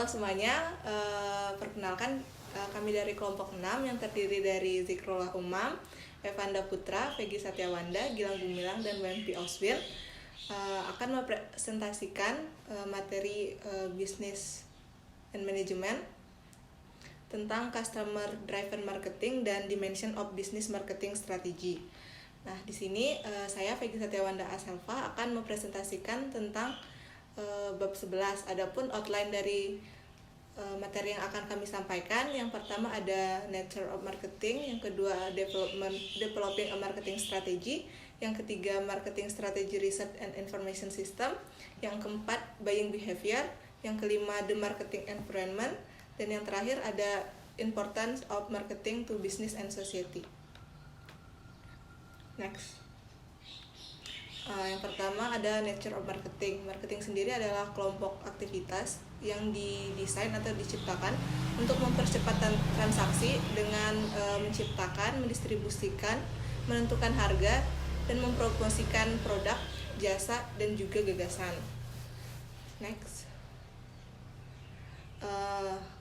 Halo semuanya, perkenalkan kami dari kelompok 6 yang terdiri dari Zikrullah Umam, Evanda Putra, Peggy Satyawanda, Gilang Gumilang, dan WMP Oswin akan mempresentasikan materi Business and Management tentang Customer Driven Marketing dan Dimension of Business Marketing Strategy. Nah, di sini saya Peggy Satyawanda Aselva akan mempresentasikan tentang bab 11. Adapun outline dari materi yang akan kami sampaikan, yang pertama ada Nature of Marketing, yang kedua Developing a Marketing Strategy, yang ketiga Marketing Strategy Research and Information System, yang keempat Buying Behavior, yang kelima The Marketing Environment, dan yang terakhir ada Importance of Marketing to Business and Society. Next. Yang pertama ada Nature of Marketing. Marketing sendiri adalah kelompok aktivitas yang didesain atau diciptakan untuk mempercepat transaksi dengan menciptakan, mendistribusikan, menentukan harga, dan mempromosikan produk, jasa, dan juga gagasan. Next.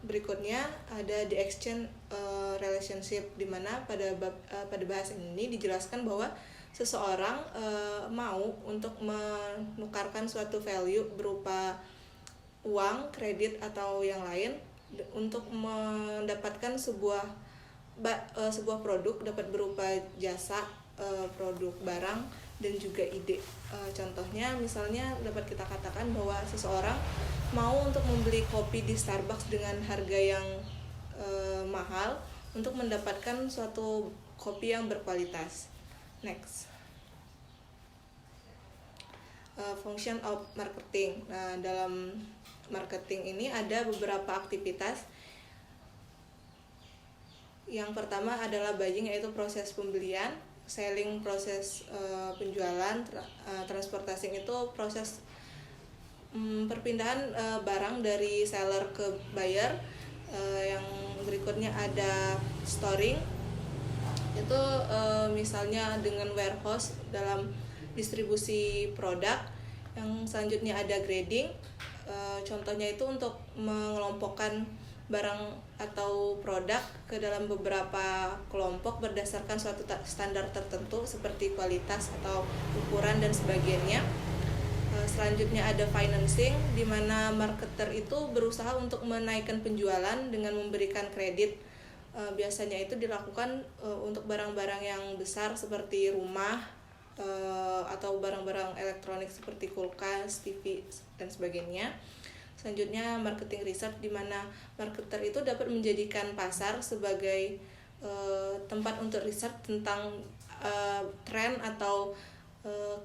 Berikutnya ada the exchange relationship, di mana pada bahasan ini dijelaskan bahwa seseorang mau untuk menukarkan suatu value berupa uang, kredit, atau yang lain untuk mendapatkan sebuah produk, dapat berupa jasa, produk, barang, dan juga ide. Contohnya misalnya dapat kita katakan bahwa seseorang mau untuk membeli kopi di Starbucks dengan harga yang mahal untuk mendapatkan suatu kopi yang berkualitas. Next. Function of marketing. Nah, dalam marketing ini ada beberapa aktivitas. Yang pertama adalah buying, yaitu proses pembelian, selling proses penjualan, transportation itu proses perpindahan barang dari seller ke buyer. Yang berikutnya ada storing, itu misalnya dengan warehouse dalam distribusi produk. Yang selanjutnya ada grading, contohnya itu untuk mengelompokkan barang atau produk ke dalam beberapa kelompok berdasarkan suatu standar tertentu seperti kualitas atau ukuran dan sebagainya. Selanjutnya ada financing, di mana marketer itu berusaha untuk menaikkan penjualan dengan memberikan kredit. Biasanya itu dilakukan untuk barang-barang yang besar seperti rumah atau barang-barang elektronik seperti kulkas, TV, dan sebagainya. Selanjutnya marketing research, di mana marketer itu dapat menjadikan pasar sebagai tempat untuk riset tentang tren atau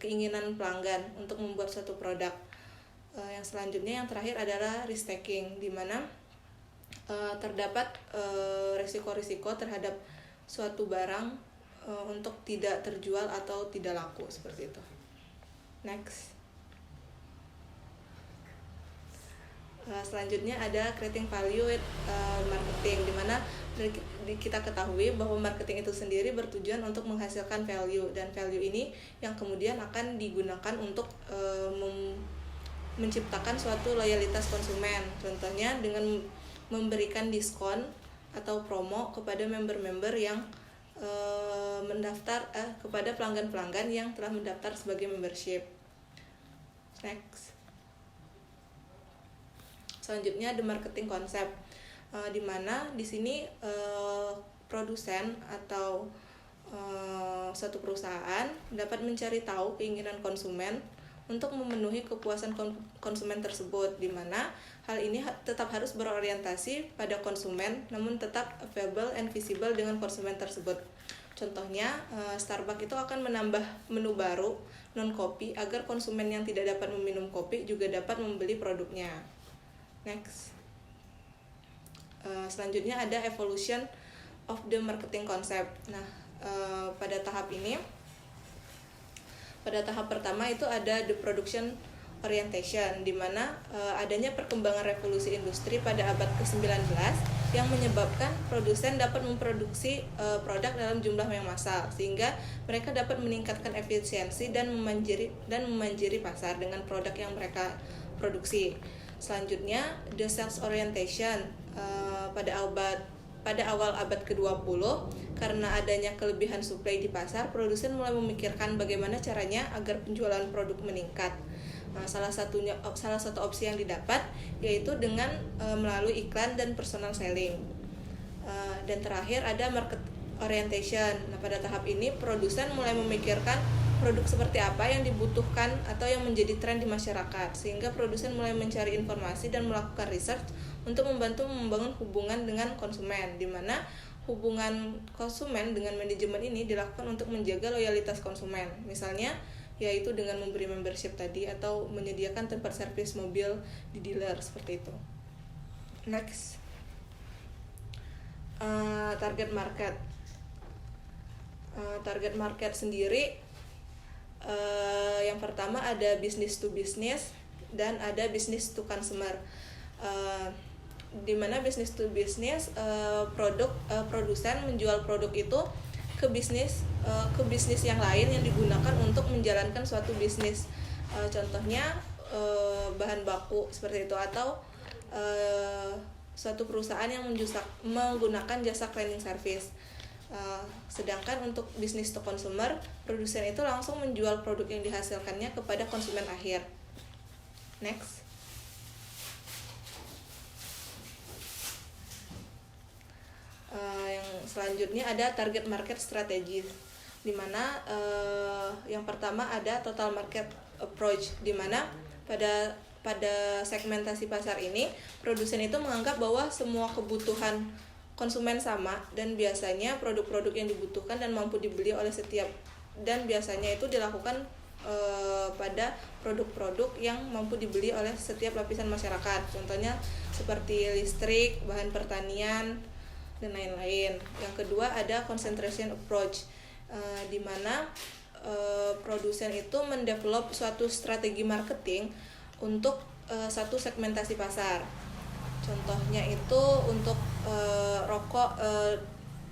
keinginan pelanggan untuk membuat suatu produk. Yang selanjutnya, yang terakhir adalah risk taking, di mana terdapat risiko-risiko terhadap suatu barang untuk tidak terjual atau tidak laku, seperti itu. Next. Selanjutnya ada creating value with marketing, di mana kita ketahui bahwa marketing itu sendiri bertujuan untuk menghasilkan value, dan value ini yang kemudian akan digunakan untuk menciptakan suatu loyalitas konsumen. Contohnya dengan memberikan diskon atau promo kepada member-member yang mendaftar kepada pelanggan-pelanggan yang telah mendaftar sebagai membership. Next. Selanjutnya the marketing concept, di mana di sini produsen atau suatu perusahaan dapat mencari tahu keinginan konsumen untuk memenuhi kepuasan konsumen tersebut, di mana hal ini tetap harus berorientasi pada konsumen namun tetap available and visible dengan konsumen tersebut. Contohnya Starbucks itu akan menambah menu baru non kopi agar konsumen yang tidak dapat meminum kopi juga dapat membeli produknya. Next. Selanjutnya ada evolution of the marketing concept. Nah, pada tahap pertama itu ada the production orientation, di mana adanya perkembangan revolusi industri pada abad ke-19 yang menyebabkan produsen dapat memproduksi produk dalam jumlah yang massal, sehingga mereka dapat meningkatkan efisiensi dan memanjiri pasar dengan produk yang mereka produksi. Selanjutnya, the sales orientation pada awal abad ke-20, karena adanya kelebihan suplai di pasar, produsen mulai memikirkan bagaimana caranya agar penjualan produk meningkat. Salah satu opsi yang didapat yaitu dengan melalui iklan dan personal selling. Dan terakhir ada market orientation. Pada tahap ini produsen mulai memikirkan produk seperti apa yang dibutuhkan atau yang menjadi tren di masyarakat, sehingga produsen mulai mencari informasi dan melakukan research untuk membantu membangun hubungan dengan konsumen, di mana hubungan konsumen dengan manajemen ini dilakukan untuk menjaga loyalitas konsumen. Misalnya yaitu dengan memberi membership tadi atau menyediakan tempat servis mobil di dealer seperti itu. Next, target market. Target market sendiri yang pertama ada business to business dan ada business to consumer. Di mana business to business produsen menjual produk itu ke bisnis yang lain yang digunakan untuk menjalankan suatu bisnis. Contohnya bahan baku seperti itu, atau suatu perusahaan yang menggunakan jasa cleaning service. Sedangkan untuk bisnis to consumer, produsen itu langsung menjual produk yang dihasilkannya kepada konsumen akhir. Next, yang selanjutnya ada target market strategy, di mana yang pertama ada total market approach, di mana pada segmentasi pasar ini produsen itu menganggap bahwa semua kebutuhan konsumen sama, dan biasanya produk-produk yang dibutuhkan dan mampu dibeli oleh setiap, dan biasanya itu dilakukan pada produk-produk yang mampu dibeli oleh setiap lapisan masyarakat. Contohnya seperti listrik, bahan pertanian, dan lain-lain. Yang kedua ada concentration approach, di mana produsen itu mendevelop suatu strategi marketing untuk satu segmentasi pasar. Contohnya itu untuk rokok,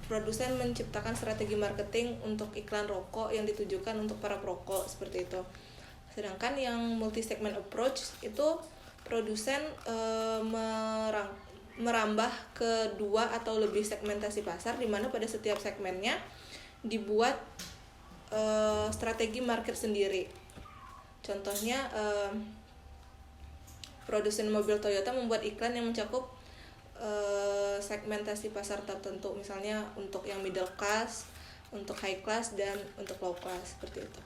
produsen menciptakan strategi marketing untuk iklan rokok yang ditujukan untuk para perokok seperti itu. Sedangkan yang multi segment approach itu produsen merambah ke 2 atau lebih segmentasi pasar, di mana pada setiap segmennya dibuat strategi market sendiri. Contohnya produsen mobil Toyota membuat iklan yang mencakup segmentasi pasar tertentu, misalnya untuk yang middle class, untuk high class, dan untuk low class seperti itu.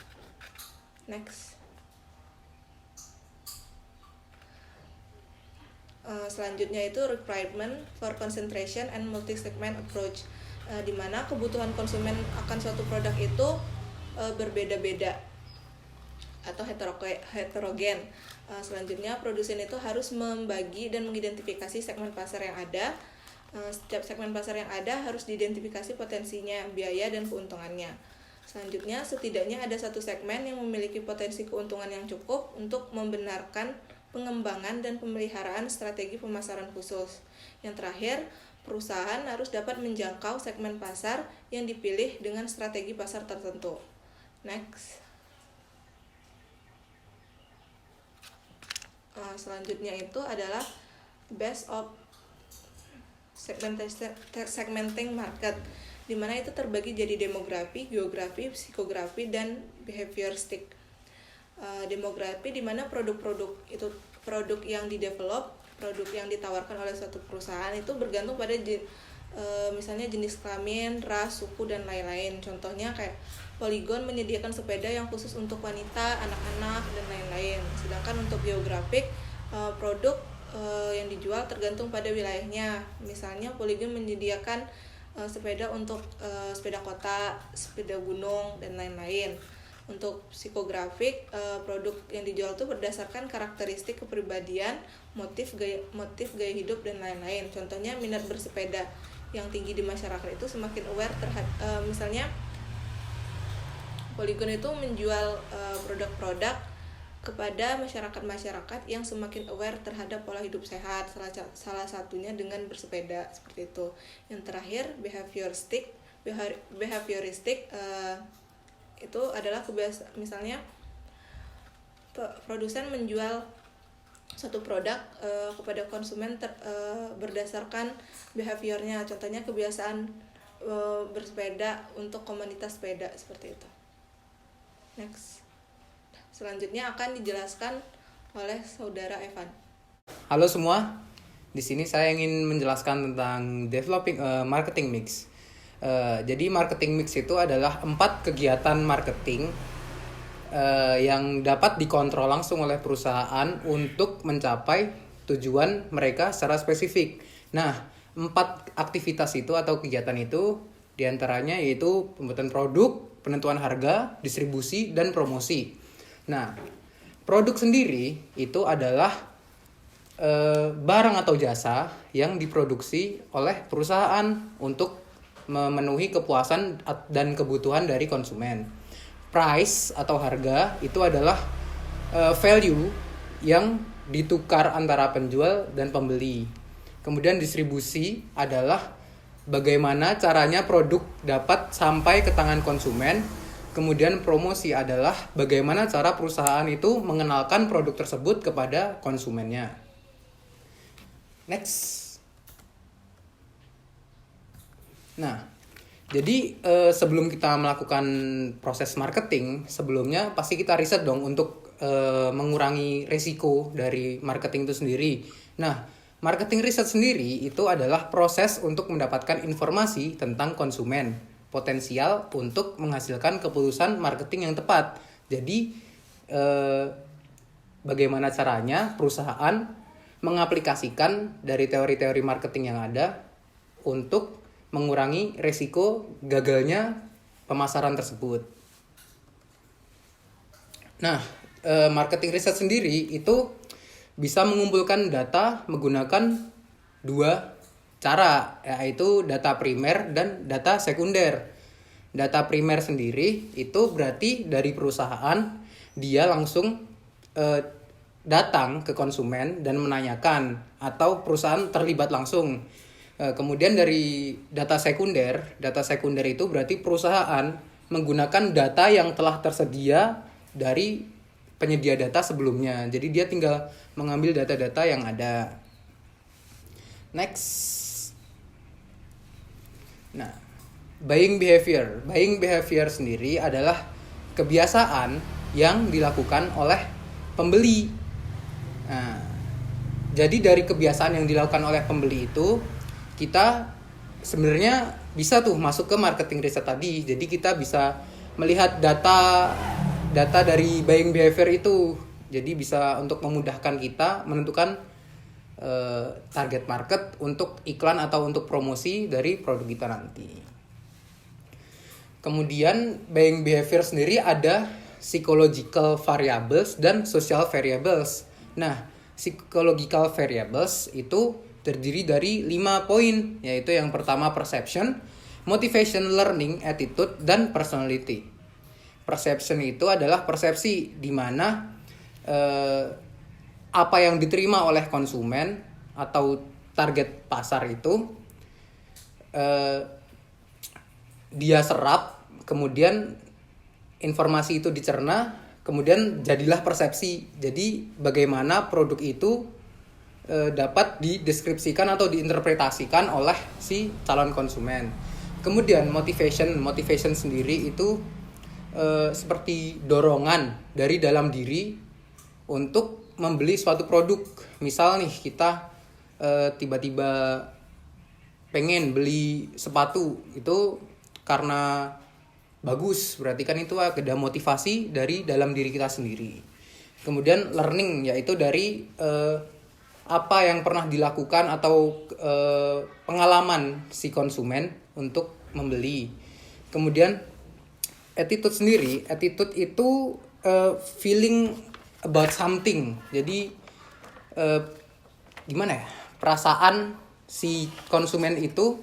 Next, selanjutnya itu requirement for concentration and multi-segment approach, di mana kebutuhan konsumen akan suatu produk itu berbeda-beda atau heterogen. Selanjutnya produsen itu harus membagi dan mengidentifikasi segmen pasar yang ada. Setiap segmen pasar yang ada harus diidentifikasi potensinya, biaya, dan keuntungannya. Selanjutnya setidaknya ada satu segmen yang memiliki potensi keuntungan yang cukup untuk membenarkan pengembangan dan pemeliharaan strategi pemasaran khusus. Yang terakhir, perusahaan harus dapat menjangkau segmen pasar yang dipilih dengan strategi pasar tertentu. Next, selanjutnya itu adalah base of segmenting market, di mana itu terbagi jadi demografi, geografi, psikografi, dan behavioristik. Demografi di mana produk-produk itu produk yang didevelop, produk yang ditawarkan oleh suatu perusahaan itu bergantung pada misalnya jenis kelamin, ras, suku, dan lain-lain. Contohnya kayak Polygon menyediakan sepeda yang khusus untuk wanita, anak-anak, dan lain-lain. Sedangkan untuk geografik, produk yang dijual tergantung pada wilayahnya. Misalnya Polygon menyediakan sepeda untuk sepeda kota, sepeda gunung, dan lain-lain. Untuk psikografik, produk yang dijual itu berdasarkan karakteristik kepribadian, motif gaya hidup, dan lain-lain. Contohnya minat bersepeda yang tinggi di masyarakat itu semakin aware terhadap misalnya Polygon itu menjual produk-produk kepada masyarakat yang semakin aware terhadap pola hidup sehat, salah satunya dengan bersepeda seperti itu. Yang terakhir behavioristik itu adalah misalnya produsen menjual suatu produk kepada konsumen berdasarkan behaviornya. Contohnya kebiasaan bersepeda untuk komunitas sepeda seperti itu. Next. Selanjutnya akan dijelaskan oleh saudara Evan. Halo semua, di sini saya ingin menjelaskan tentang developing marketing mix. Jadi marketing mix itu adalah 4 kegiatan marketing yang dapat dikontrol langsung oleh perusahaan untuk mencapai tujuan mereka secara spesifik. Nah, 4 aktivitas itu atau kegiatan itu diantaranya yaitu pembuatan produk, penentuan harga, distribusi, dan promosi. Nah, produk sendiri itu adalah barang atau jasa yang diproduksi oleh perusahaan untuk memenuhi kepuasan dan kebutuhan dari konsumen. Price atau harga itu adalah value yang ditukar antara penjual dan pembeli. Kemudian distribusi adalah bagaimana caranya produk dapat sampai ke tangan konsumen. Kemudian promosi adalah bagaimana cara perusahaan itu mengenalkan produk tersebut kepada konsumennya. Next. Nah, jadi sebelum kita melakukan proses marketing, sebelumnya pasti kita riset dong untuk mengurangi resiko dari marketing itu sendiri. Nah, marketing riset sendiri itu adalah proses untuk mendapatkan informasi tentang konsumen potensial untuk menghasilkan keputusan marketing yang tepat. Jadi bagaimana caranya perusahaan mengaplikasikan dari teori-teori marketing yang ada untuk mengurangi resiko gagalnya pemasaran tersebut. Nah, marketing riset sendiri itu bisa mengumpulkan data menggunakan 2 cara, yaitu data primer dan data sekunder. Data primer sendiri itu berarti dari perusahaan dia langsung datang ke konsumen dan menanyakan, atau perusahaan terlibat langsung. Kemudian dari data sekunder itu berarti perusahaan menggunakan data yang telah tersedia dari penyedia data sebelumnya. Jadi dia tinggal mengambil data-data yang ada. Next. Nah, buying behavior. Buying behavior sendiri adalah kebiasaan yang dilakukan oleh pembeli. Nah, jadi dari kebiasaan yang dilakukan oleh pembeli itu kita sebenarnya bisa tuh masuk ke marketing riset tadi. Jadi kita bisa melihat data dari buying behavior itu. Jadi bisa untuk memudahkan kita menentukan target market untuk iklan atau untuk promosi dari produk kita nanti. Kemudian buying behavior sendiri ada psychological variables dan social variables. Nah, psychological variables itu terdiri dari 5 poin, yaitu yang pertama perception, motivation, learning, attitude, dan personality. Perception itu adalah persepsi, di mana apa yang diterima oleh konsumen atau target pasar itu dia serap, kemudian informasi itu dicerna, kemudian jadilah persepsi. Jadi bagaimana produk itu dapat dideskripsikan atau diinterpretasikan oleh si calon konsumen. Kemudian motivation sendiri itu seperti dorongan dari dalam diri untuk membeli suatu produk. Misal nih kita tiba-tiba pengen beli sepatu, itu karena bagus, berarti kan itu ada motivasi dari dalam diri kita sendiri. Kemudian learning, yaitu dari apa yang pernah dilakukan atau pengalaman si konsumen untuk membeli. Kemudian attitude sendiri, attitude itu feeling about something. Jadi gimana ya, perasaan si konsumen itu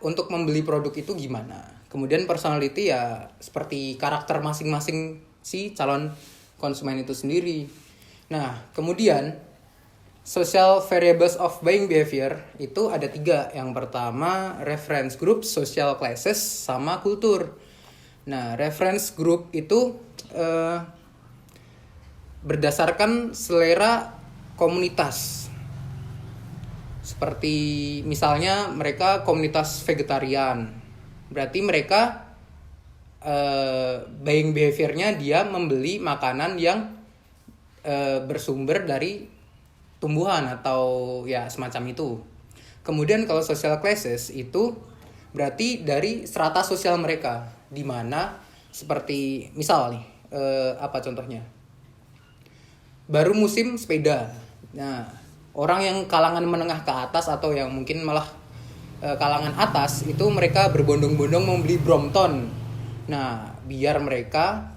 untuk membeli produk itu gimana. Kemudian personality ya seperti karakter masing-masing si calon konsumen itu sendiri. Nah, kemudian social variables of buying behavior itu ada 3. Yang pertama reference group, social classes, sama kultur. Nah, reference group itu berdasarkan selera komunitas. Seperti misalnya mereka komunitas vegetarian, berarti mereka buying behavior-nya dia membeli makanan yang bersumber dari tumbuhan atau ya semacam itu. Kemudian kalau social classes itu berarti dari strata sosial mereka, di mana seperti misal nih apa contohnya? Baru musim sepeda. Nah, orang yang kalangan menengah ke atas atau yang mungkin malah kalangan atas itu mereka berbondong-bondong membeli Brompton. Nah, biar mereka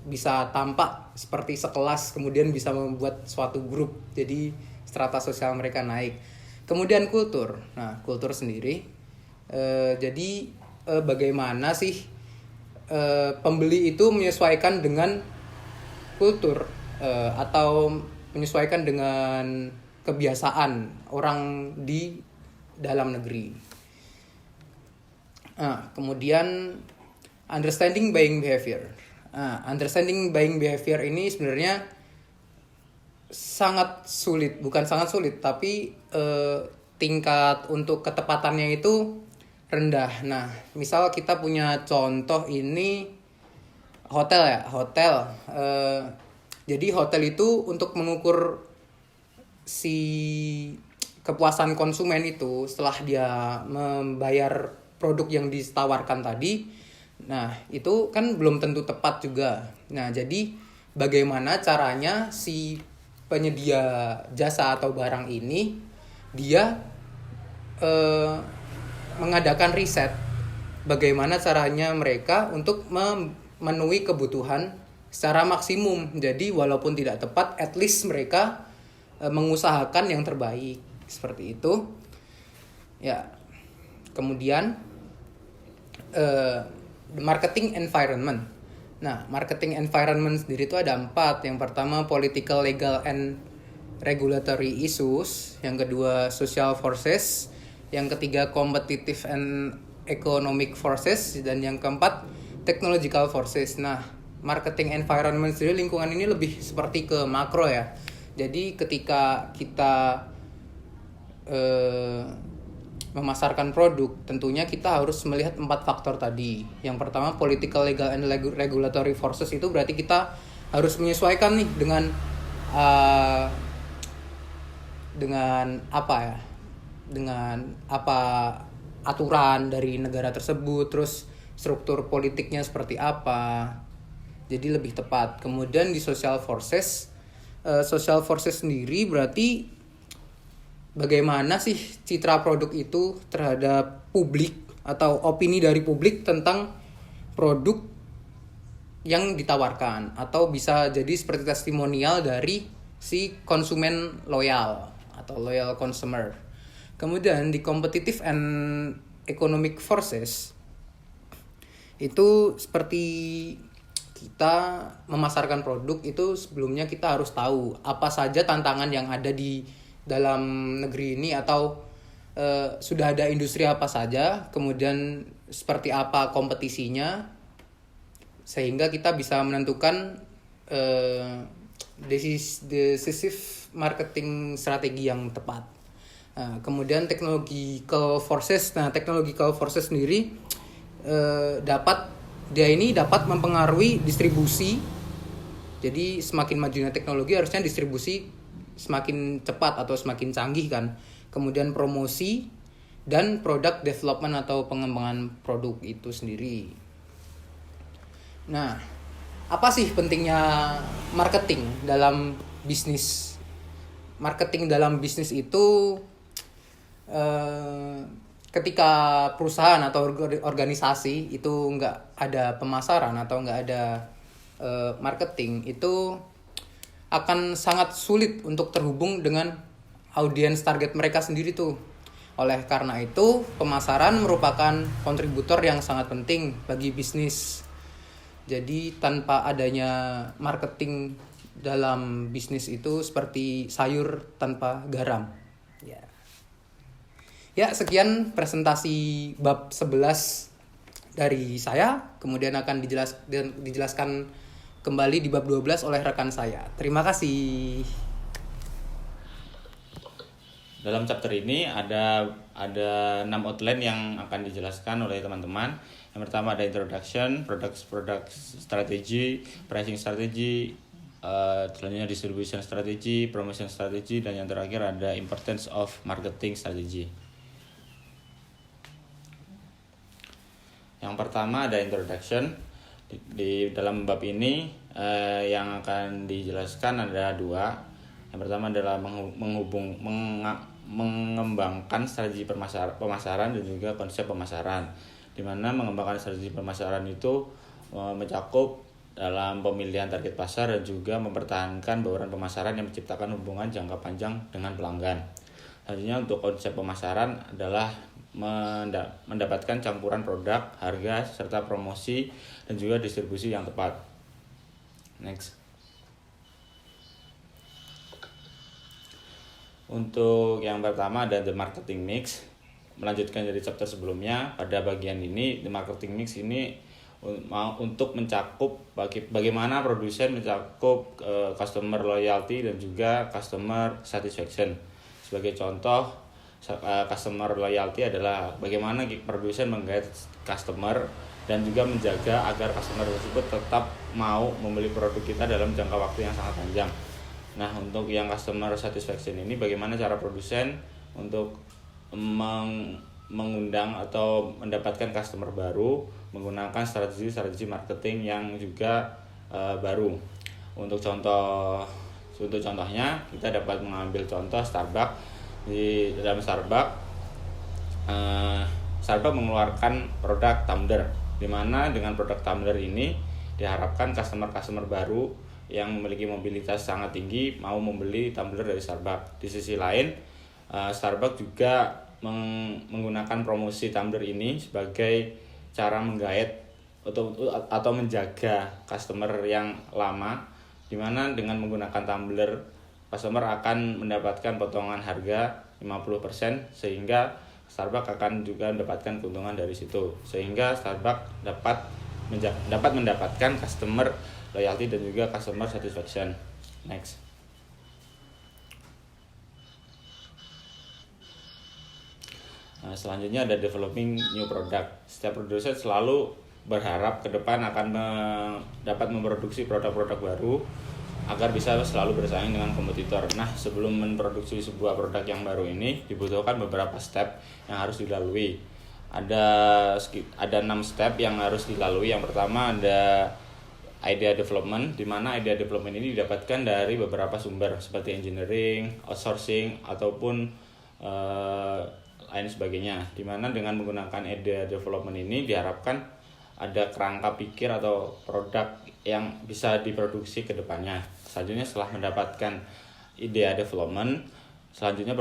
bisa tampak seperti sekelas, kemudian bisa membuat suatu grup, jadi strata sosial mereka naik. Kemudian kultur. Nah, kultur sendiri jadi bagaimana sih pembeli itu menyesuaikan dengan kultur atau menyesuaikan dengan kebiasaan orang di dalam negeri. Kemudian understanding buying behavior. Understanding buying behavior ini sebenarnya bukan sangat sulit, tapi tingkat untuk ketepatannya itu rendah. Nah, misal kita punya contoh ini hotel ya, jadi hotel itu untuk mengukur si kepuasan konsumen itu setelah dia membayar produk yang ditawarkan tadi. Nah, itu kan belum tentu tepat juga. Nah, jadi bagaimana caranya si penyedia jasa atau barang ini dia mengadakan riset bagaimana caranya mereka untuk memenuhi kebutuhan secara maksimum. Jadi walaupun tidak tepat, at least mereka mengusahakan yang terbaik, seperti itu. Ya. Kemudian the marketing environment. Nah, marketing environment sendiri itu ada 4. Yang pertama political, legal, and regulatory issues. Yang kedua social forces. Yang ketiga competitive and economic forces. Dan yang keempat technological forces. Nah, marketing environment sendiri, lingkungan ini lebih seperti ke makro ya. Jadi ketika kita memasarkan produk, tentunya kita harus melihat 4 faktor tadi. Yang pertama political, legal, and regulatory forces, itu berarti kita harus menyesuaikan nih dengan apa ya? Dengan apa aturan dari negara tersebut, terus struktur politiknya seperti apa. Jadi lebih tepat. Kemudian di social forces sendiri berarti bagaimana sih citra produk itu terhadap publik atau opini dari publik tentang produk yang ditawarkan, atau bisa jadi seperti testimonial dari si konsumen loyal atau loyal consumer. Kemudian di competitive and economic forces itu seperti kita memasarkan produk itu, sebelumnya kita harus tahu apa saja tantangan yang ada di dalam negeri ini, atau sudah ada industri apa saja, kemudian seperti apa kompetisinya, sehingga kita bisa menentukan decisive marketing strategi yang tepat. Kemudian technological forces. Nah, technological forces sendiri dapat mempengaruhi distribusi. Jadi semakin majunya teknologi, harusnya distribusi semakin cepat atau semakin canggih kan. Kemudian promosi dan product development atau pengembangan produk itu sendiri. Nah, apa sih pentingnya marketing dalam bisnis? Marketing dalam bisnis itu ketika perusahaan atau organisasi itu nggak ada pemasaran atau nggak ada marketing, itu akan sangat sulit untuk terhubung dengan audiens target mereka sendiri tuh. Oleh karena itu, pemasaran merupakan kontributor yang sangat penting bagi bisnis. Jadi tanpa adanya marketing dalam bisnis itu seperti sayur tanpa garam. Ya, sekian presentasi bab 11 dari saya. Kemudian akan dijelaskan kembali di bab 12 oleh rekan saya. Terima kasih. Dalam chapter ini ada 6 outline yang akan dijelaskan oleh teman-teman. Yang pertama ada introduction, product strategy, pricing strategy, selanjutnya distribution strategy, promotion strategy, dan yang terakhir ada importance of marketing strategy. Yang pertama ada introduction. Di dalam bab ini yang akan dijelaskan ada 2. Yang pertama adalah mengembangkan strategi pemasaran dan juga konsep pemasaran. Di mana mengembangkan strategi pemasaran itu mencakup dalam pemilihan target pasar dan juga mempertahankan bauran pemasaran yang menciptakan hubungan jangka panjang dengan pelanggan. Selanjutnya untuk konsep pemasaran adalah mendapatkan campuran produk, harga, serta promosi dan juga distribusi yang tepat. Next. Untuk yang pertama ada the marketing mix. Melanjutkan dari chapter sebelumnya, pada bagian ini the marketing mix ini untuk mencakup bagaimana produsen mencakup customer loyalty dan juga customer satisfaction. Sebagai contoh, customer loyalty adalah bagaimana produsen menggait customer dan juga menjaga agar customer tersebut tetap mau membeli produk kita dalam jangka waktu yang sangat panjang. Nah, untuk yang customer satisfaction ini bagaimana cara produsen untuk mengundang atau mendapatkan customer baru menggunakan strategi marketing yang juga baru. Untuk contohnya kita dapat mengambil contoh Starbucks. Di dalam Starbucks mengeluarkan produk tumbler, di mana dengan produk tumbler ini diharapkan customer baru yang memiliki mobilitas sangat tinggi mau membeli tumbler dari Starbucks. Di sisi lain, Starbucks juga menggunakan promosi tumbler ini sebagai cara menggait atau menjaga customer yang lama, di mana dengan menggunakan tumbler customer akan mendapatkan potongan harga 50% sehingga Starbucks akan juga mendapatkan keuntungan dari situ, sehingga Starbucks dapat mendapatkan customer loyalty dan juga customer satisfaction. Next. Nah, selanjutnya ada developing new product. Setiap produsen selalu berharap ke depan akan dapat memproduksi produk-produk baru agar bisa selalu bersaing dengan kompetitor. Nah, sebelum memproduksi sebuah produk yang baru ini dibutuhkan beberapa step yang harus dilalui. Ada 6 step yang harus dilalui. Yang pertama ada idea development, di mana idea development ini didapatkan dari beberapa sumber seperti engineering, outsourcing, ataupun lain sebagainya. Di mana dengan menggunakan idea development ini diharapkan ada kerangka pikir atau produk yang bisa diproduksi ke depannya. Selanjutnya setelah mendapatkan idea development, selanjutnya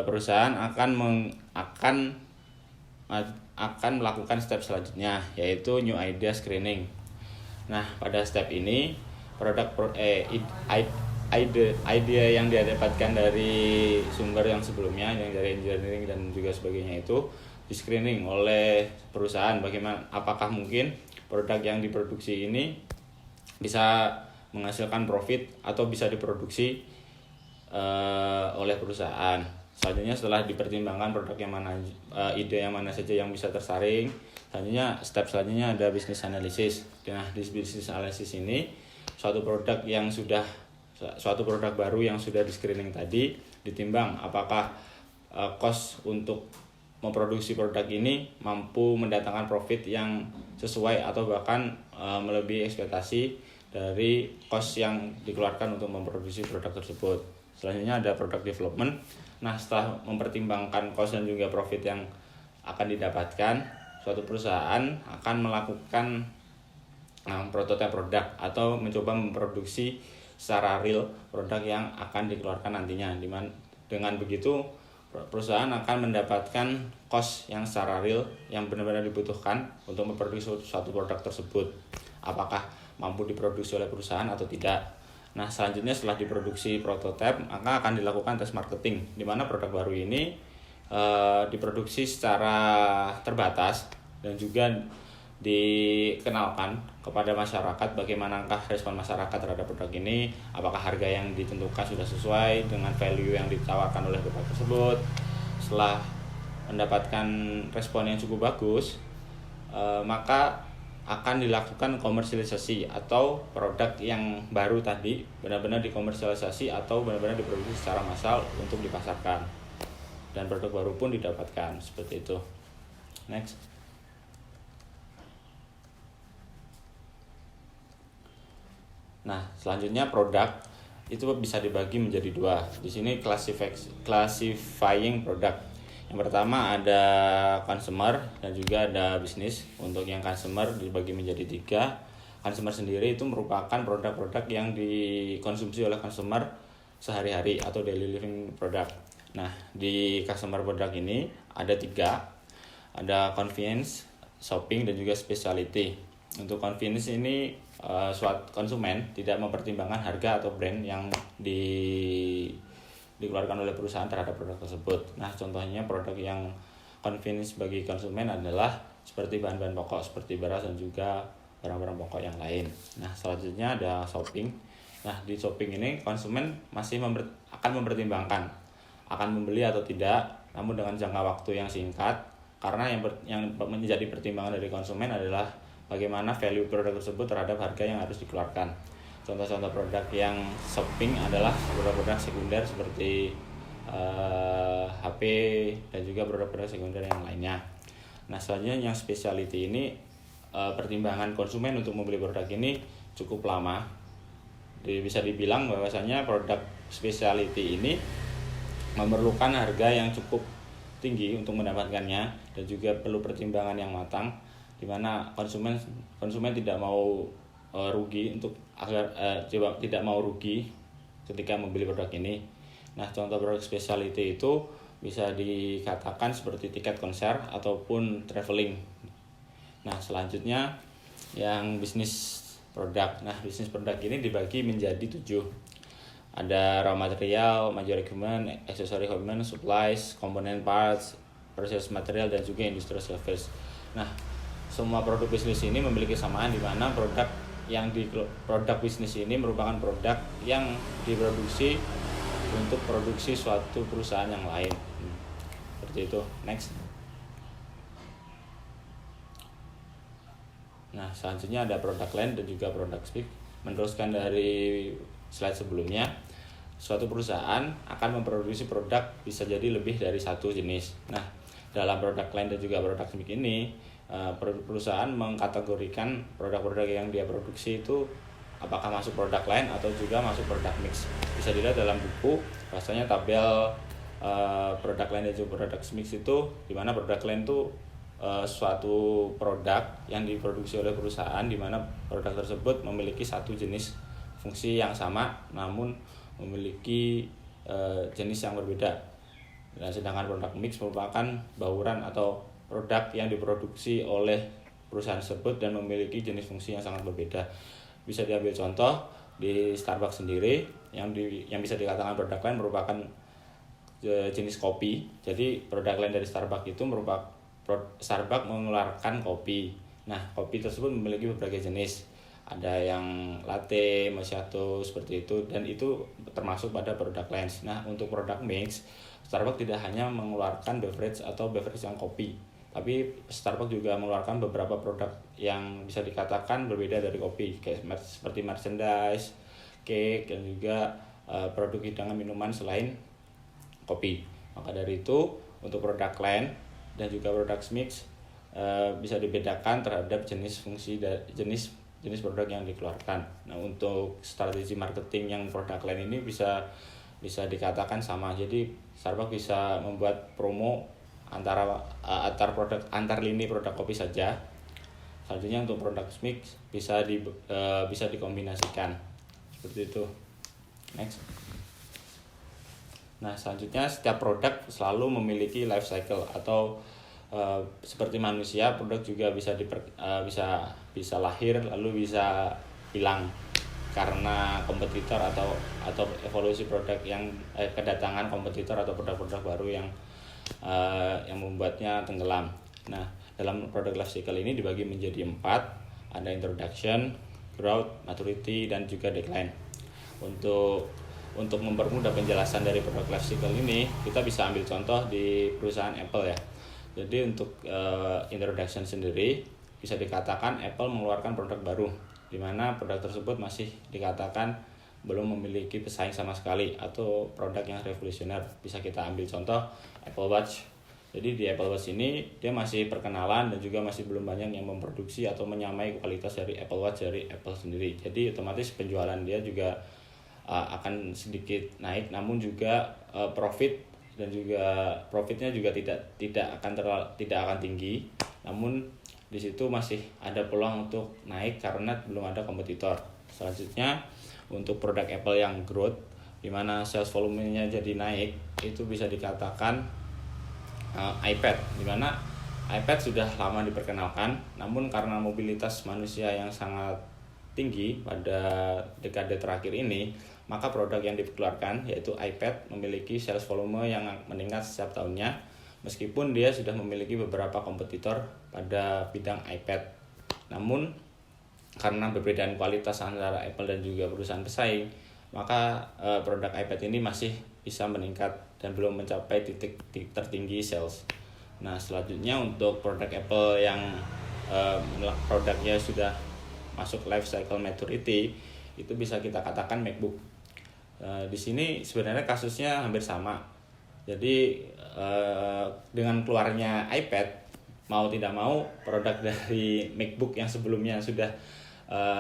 perusahaan akan melakukan step selanjutnya, yaitu new idea screening. Nah, pada step ini idea yang dia dapatkan dari sumber yang sebelumnya, yang dari engineering dan juga sebagainya, itu di screening oleh perusahaan. Bagaimana, apakah mungkin produk yang diproduksi ini bisa menghasilkan profit atau bisa diproduksi oleh perusahaan. Selanjutnya setelah dipertimbangkan produk yang mana, ide yang mana saja yang bisa tersaring, step selanjutnya ada business analysis. Nah, di business analysis ini suatu produk baru yang sudah di screening tadi ditimbang apakah cost untuk memproduksi produk ini mampu mendatangkan profit yang sesuai atau bahkan melebihi ekspektasi dari cost yang dikeluarkan untuk memproduksi produk tersebut. Selanjutnya ada product development. Nah, setelah mempertimbangkan cost dan juga profit yang akan didapatkan, suatu perusahaan akan melakukan prototipe produk atau mencoba memproduksi secara real produk yang akan dikeluarkan nantinya. Dengan begitu perusahaan akan mendapatkan cost yang secara real yang benar-benar dibutuhkan untuk memproduksi suatu produk tersebut. Apakah mampu diproduksi oleh perusahaan atau tidak. Nah, selanjutnya setelah diproduksi prototipe, maka akan dilakukan tes marketing, di mana produk baru ini diproduksi secara terbatas dan juga dikenalkan kepada masyarakat bagaimanakah respon masyarakat terhadap produk ini, apakah harga yang ditentukan sudah sesuai dengan value yang ditawarkan oleh produk tersebut. Setelah mendapatkan respon yang cukup bagus, maka akan dilakukan komersialisasi atau produk yang baru tadi benar-benar dikomersialisasi atau benar-benar diproduksi secara massal untuk dipasarkan, dan produk baru pun didapatkan seperti itu. Next. Nah, selanjutnya produk itu bisa dibagi menjadi dua. Di sini classifying product. Yang pertama ada consumer dan juga ada bisnis. Untuk yang consumer dibagi menjadi tiga. Consumer sendiri itu merupakan produk-produk yang dikonsumsi oleh consumer sehari-hari atau daily living product. Nah, di customer product ini ada tiga. Ada convenience, shopping, dan juga specialty. Untuk convenience ini suatu konsumen tidak mempertimbangkan harga atau brand yang dikeluarkan oleh perusahaan terhadap produk tersebut. Nah, contohnya produk yang convenience bagi konsumen adalah seperti bahan-bahan pokok seperti beras dan juga barang-barang pokok yang lain. Nah, selanjutnya ada shopping. Nah, di shopping ini konsumen masih akan mempertimbangkan akan membeli atau tidak, namun dengan jangka waktu yang singkat, karena yang menjadi pertimbangan dari konsumen adalah bagaimana value produk tersebut terhadap harga yang harus dikeluarkan. Contoh-contoh produk yang shopping adalah produk-produk sekunder seperti HP dan juga produk-produk sekunder yang lainnya. Nah, selanjutnya yang specialty ini pertimbangan konsumen untuk membeli produk ini cukup lama. Bisa dibilang bahwasanya produk specialty ini memerlukan harga yang cukup tinggi untuk mendapatkannya dan juga perlu pertimbangan yang matang, di mana konsumen tidak mau rugi tidak mau rugi ketika membeli produk ini. Nah, contoh produk specialty itu bisa dikatakan seperti tiket konser ataupun traveling. Nah, selanjutnya yang bisnis produk. Nah, bisnis produk ini dibagi menjadi 7. Ada raw material, major equipment, accessory equipment, supplies, component parts, process material, dan juga industrial service. Nah, semua produk bisnis ini memiliki kesamaan di mana produk bisnis ini merupakan produk yang diproduksi untuk produksi suatu perusahaan yang lain. Seperti itu. Next. Nah, selanjutnya ada produk line dan juga produk spec. Meneruskan dari slide sebelumnya, suatu perusahaan akan memproduksi produk bisa jadi lebih dari satu jenis. Nah, dalam produk line dan juga produk spec ini, perusahaan mengkategorikan produk-produk yang dia produksi itu apakah masuk produk line atau juga masuk produk mix. Bisa dilihat dalam buku, bahasanya tabel produk line dan juga produk mix itu, di mana produk line itu suatu produk yang diproduksi oleh perusahaan di mana produk tersebut memiliki satu jenis fungsi yang sama namun memiliki jenis yang berbeda. Dan sedangkan produk mix merupakan bauran atau produk yang diproduksi oleh perusahaan tersebut dan memiliki jenis fungsi yang sangat berbeda. Bisa diambil contoh di Starbucks sendiri yang bisa dikatakan produk lain merupakan jenis kopi. Jadi produk lain dari Starbucks itu merupakan Starbucks mengeluarkan kopi. Nah, kopi tersebut memiliki berbagai jenis. Ada yang latte, macchiato seperti itu, dan itu termasuk pada produk lain. Nah, untuk produk mix, Starbucks tidak hanya mengeluarkan beverage atau beverage yang kopi, tapi Starbucks juga mengeluarkan beberapa produk yang bisa dikatakan berbeda dari kopi, kayak seperti merchandise, cake, dan juga produk hidangan minuman selain kopi. Maka dari itu, untuk produk lain dan juga produk mix bisa dibedakan terhadap jenis fungsi dan jenis produk yang dikeluarkan. Nah, untuk strategi marketing yang produk lain ini bisa dikatakan sama. Jadi Starbucks bisa membuat promo antar lini produk kopi saja. Selanjutnya untuk produk mix bisa dikombinasikan seperti itu. Next. Nah, selanjutnya setiap produk selalu memiliki life cycle atau seperti manusia, produk juga bisa lahir lalu bisa hilang karena kompetitor atau evolusi produk yang kedatangan kompetitor atau produk-produk baru yang membuatnya tenggelam. Nah, Dalam product life cycle ini dibagi menjadi 4, ada introduction, growth, maturity, dan juga decline. Untuk mempermudah penjelasan dari product life cycle ini, kita bisa ambil contoh di perusahaan Apple ya. Jadi untuk introduction sendiri bisa dikatakan Apple mengeluarkan produk baru, di mana produk tersebut masih dikatakan belum memiliki pesaing sama sekali atau produk yang revolusioner. Bisa kita ambil contoh Apple Watch. Jadi di Apple Watch ini dia masih perkenalan dan juga masih belum banyak yang memproduksi atau menyamai kualitas dari Apple Watch dari Apple sendiri. Jadi otomatis penjualan dia juga akan sedikit naik, namun juga profitnya juga tidak akan tinggi. Namun di situ masih ada peluang untuk naik karena belum ada kompetitor. Selanjutnya untuk produk Apple yang growth, di mana sales volumenya jadi naik, itu bisa dikatakan iPad, di mana iPad sudah lama diperkenalkan, namun karena mobilitas manusia yang sangat tinggi pada dekade terakhir ini, maka produk yang dikeluarkan yaitu iPad memiliki sales volume yang meningkat setiap tahunnya, meskipun dia sudah memiliki beberapa kompetitor pada bidang iPad. Namun karena perbedaan kualitas antara Apple dan juga perusahaan pesaing, maka produk iPad ini masih bisa meningkat dan belum mencapai titik tertinggi sales. Nah, selanjutnya untuk produk Apple yang produknya sudah masuk life cycle maturity, itu bisa kita katakan MacBook. Di sini sebenarnya kasusnya hampir sama. Jadi dengan keluarnya iPad, mau tidak mau produk dari MacBook yang sebelumnya sudah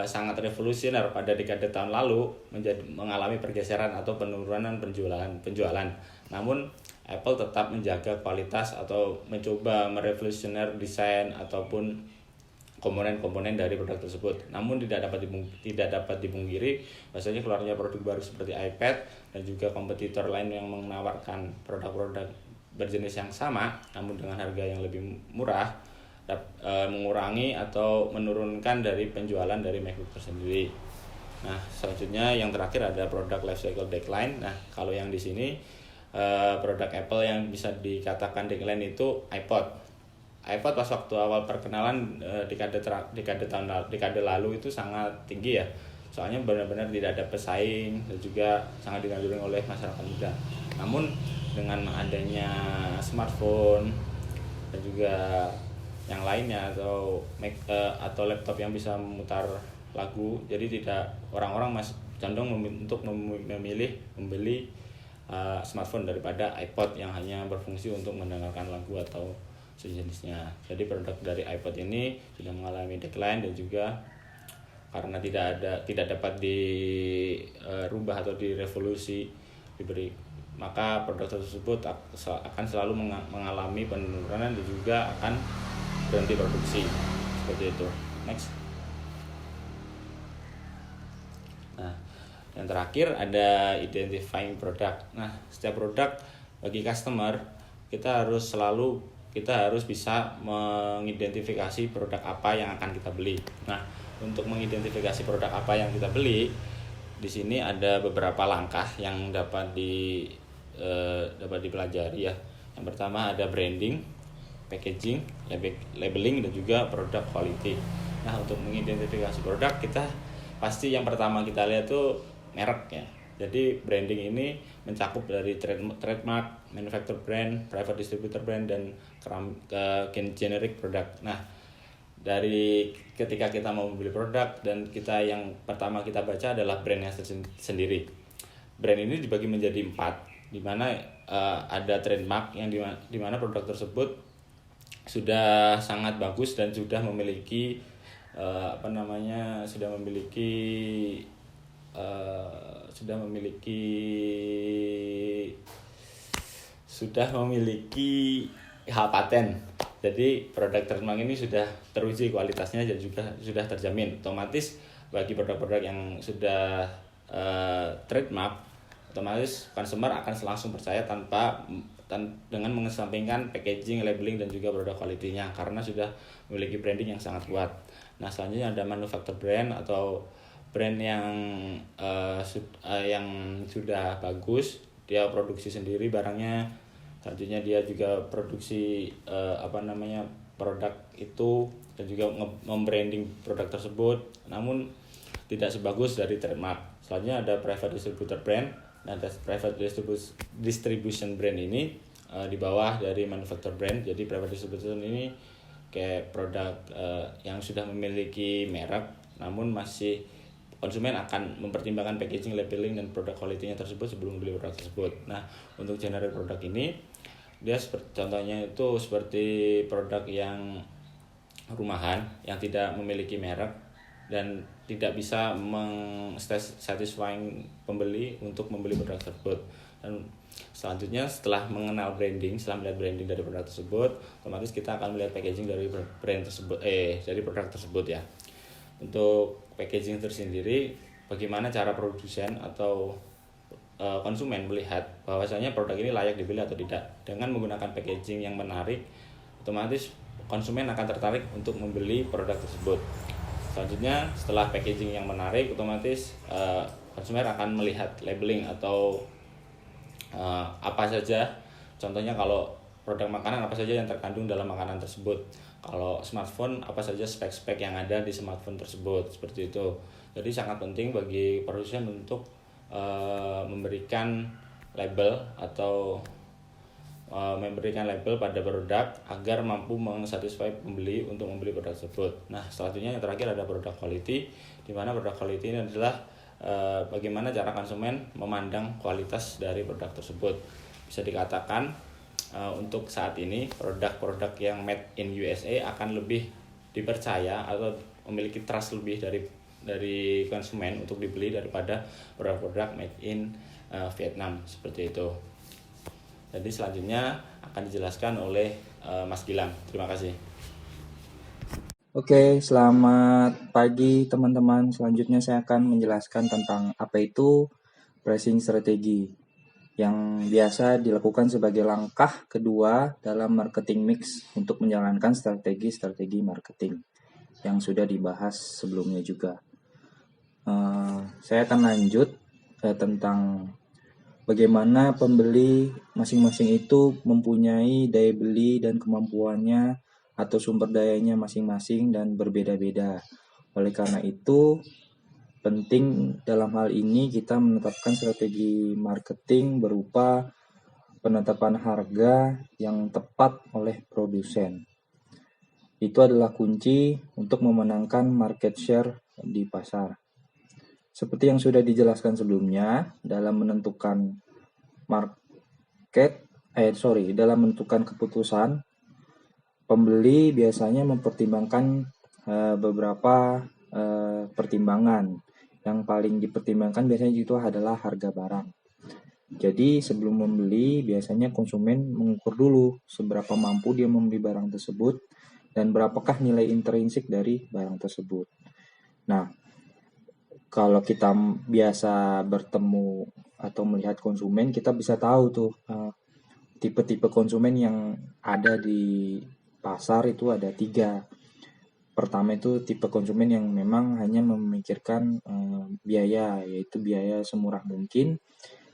sangat revolusioner pada dekade tahun lalu mengalami pergeseran atau penurunan penjualan. Namun Apple tetap menjaga kualitas atau mencoba merevolusioner desain ataupun komponen-komponen dari produk tersebut. Namun tidak dapat dipungkiri bahwasanya keluarnya produk baru seperti iPad dan juga kompetitor lain yang menawarkan produk-produk berjenis yang sama namun dengan harga yang lebih murah mengurangi atau menurunkan dari penjualan dari MacBook tersendiri. Nah, selanjutnya yang terakhir ada produk life cycle decline. Nah, kalau yang di sini produk Apple yang bisa dikatakan decline itu iPod pas waktu awal perkenalan dekade lalu itu sangat tinggi ya. Soalnya benar-benar tidak ada pesaing dan juga sangat digandrungi oleh masyarakat muda. Namun dengan adanya smartphone dan juga yang lainnya atau laptop yang bisa memutar lagu, jadi tidak orang-orang masih condong untuk membeli smartphone daripada iPod yang hanya berfungsi untuk mendengarkan lagu atau sejenisnya. Jadi produk dari iPod ini sudah mengalami decline dan juga karena tidak dapat dirubah atau direvolusi maka produk tersebut akan selalu mengalami penurunan dan juga akan berhenti produksi seperti itu. Next. Nah, yang terakhir ada identifying product. Nah, setiap produk bagi customer kita harus bisa mengidentifikasi produk apa yang akan kita beli. Nah, untuk mengidentifikasi produk apa yang kita beli, di sini ada beberapa langkah yang dapat dipelajari ya. Yang pertama ada branding, packaging, labeling, dan juga produk quality. Nah, untuk mengidentifikasi produk kita pasti yang pertama kita lihat tuh merek ya. Jadi branding ini mencakup dari trademark, manufacturer brand, private distributor brand, dan generic product. Nah, dari ketika kita mau membeli produk dan yang pertama kita baca adalah brandnya sendiri. Brand ini dibagi menjadi 4, di mana ada trademark yang di mana produk tersebut sudah sangat bagus dan sudah memiliki hak paten. Jadi produk trademark ini sudah teruji kualitasnya dan juga sudah terjamin. Otomatis bagi produk-produk yang sudah trademark, otomatis consumer akan langsung percaya dengan mengesampingkan packaging, labeling, dan juga produk kualitinya karena sudah memiliki branding yang sangat kuat. Nah, selanjutnya ada manufacturer brand atau brand yang sudah bagus, dia produksi sendiri barangnya. Selanjutnya dia juga produksi produk itu dan juga membranding produk tersebut, namun tidak sebagus dari trademark. Selanjutnya ada private distributor brand. Nah, private distribution brand ini di bawah dari manufacturer brand. Jadi private distribution ini kayak produk yang sudah memiliki merek, namun masih konsumen akan mempertimbangkan packaging, labeling, dan produk quality-nya tersebut sebelum beli produk tersebut. Nah, untuk generik produk ini dia contohnya itu seperti produk yang rumahan yang tidak memiliki merek dan tidak bisa satisfying pembeli untuk membeli produk tersebut. Dan selanjutnya setelah mengenal branding, setelah melihat branding dari produk tersebut, otomatis kita akan melihat packaging dari brand tersebut dari produk tersebut ya. Untuk packaging tersendiri, bagaimana cara produsen atau konsumen melihat bahwasanya produk ini layak dibeli atau tidak. Dengan menggunakan packaging yang menarik, otomatis konsumen akan tertarik untuk membeli produk tersebut. Selanjutnya, setelah packaging yang menarik, otomatis konsumen akan melihat labeling atau apa saja. Contohnya kalau produk makanan apa saja yang terkandung dalam makanan tersebut. Kalau smartphone, apa saja spek-spek yang ada di smartphone tersebut, seperti itu. Jadi sangat penting bagi produsen untuk memberikan label atau memberikan label pada produk agar mampu mensatisfy pembeli untuk membeli produk tersebut. Nah, selanjutnya yang terakhir ada produk quality, di mana produk quality ini adalah bagaimana cara konsumen memandang kualitas dari produk tersebut. Bisa dikatakan untuk saat ini produk-produk yang made in USA akan lebih dipercaya atau memiliki trust lebih dari konsumen untuk dibeli daripada produk-produk made in Vietnam, seperti itu. Jadi selanjutnya akan dijelaskan oleh Mas Gilang. Terima kasih. Oke, selamat pagi teman-teman. Selanjutnya saya akan menjelaskan tentang apa itu pricing strategi yang biasa dilakukan sebagai langkah kedua dalam marketing mix untuk menjalankan strategi-strategi marketing yang sudah dibahas sebelumnya juga. Saya akan lanjut tentang bagaimana pembeli masing-masing itu mempunyai daya beli dan kemampuannya atau sumber dayanya masing-masing dan berbeda-beda. Oleh karena itu, penting dalam hal ini kita menetapkan strategi marketing berupa penetapan harga yang tepat oleh produsen. Itu adalah kunci untuk memenangkan market share di pasar. Seperti yang sudah dijelaskan sebelumnya, dalam menentukan dalam menentukan keputusan, pembeli biasanya mempertimbangkan beberapa pertimbangan. Yang paling dipertimbangkan biasanya itu adalah harga barang. Jadi sebelum membeli, biasanya konsumen mengukur dulu seberapa mampu dia membeli barang tersebut dan berapakah nilai intrinsik dari barang tersebut. Nah, kalau kita biasa bertemu atau melihat konsumen, kita bisa tahu tuh tipe-tipe konsumen yang ada di pasar itu ada 3. Pertama itu tipe konsumen yang memang hanya memikirkan biaya, yaitu biaya semurah mungkin,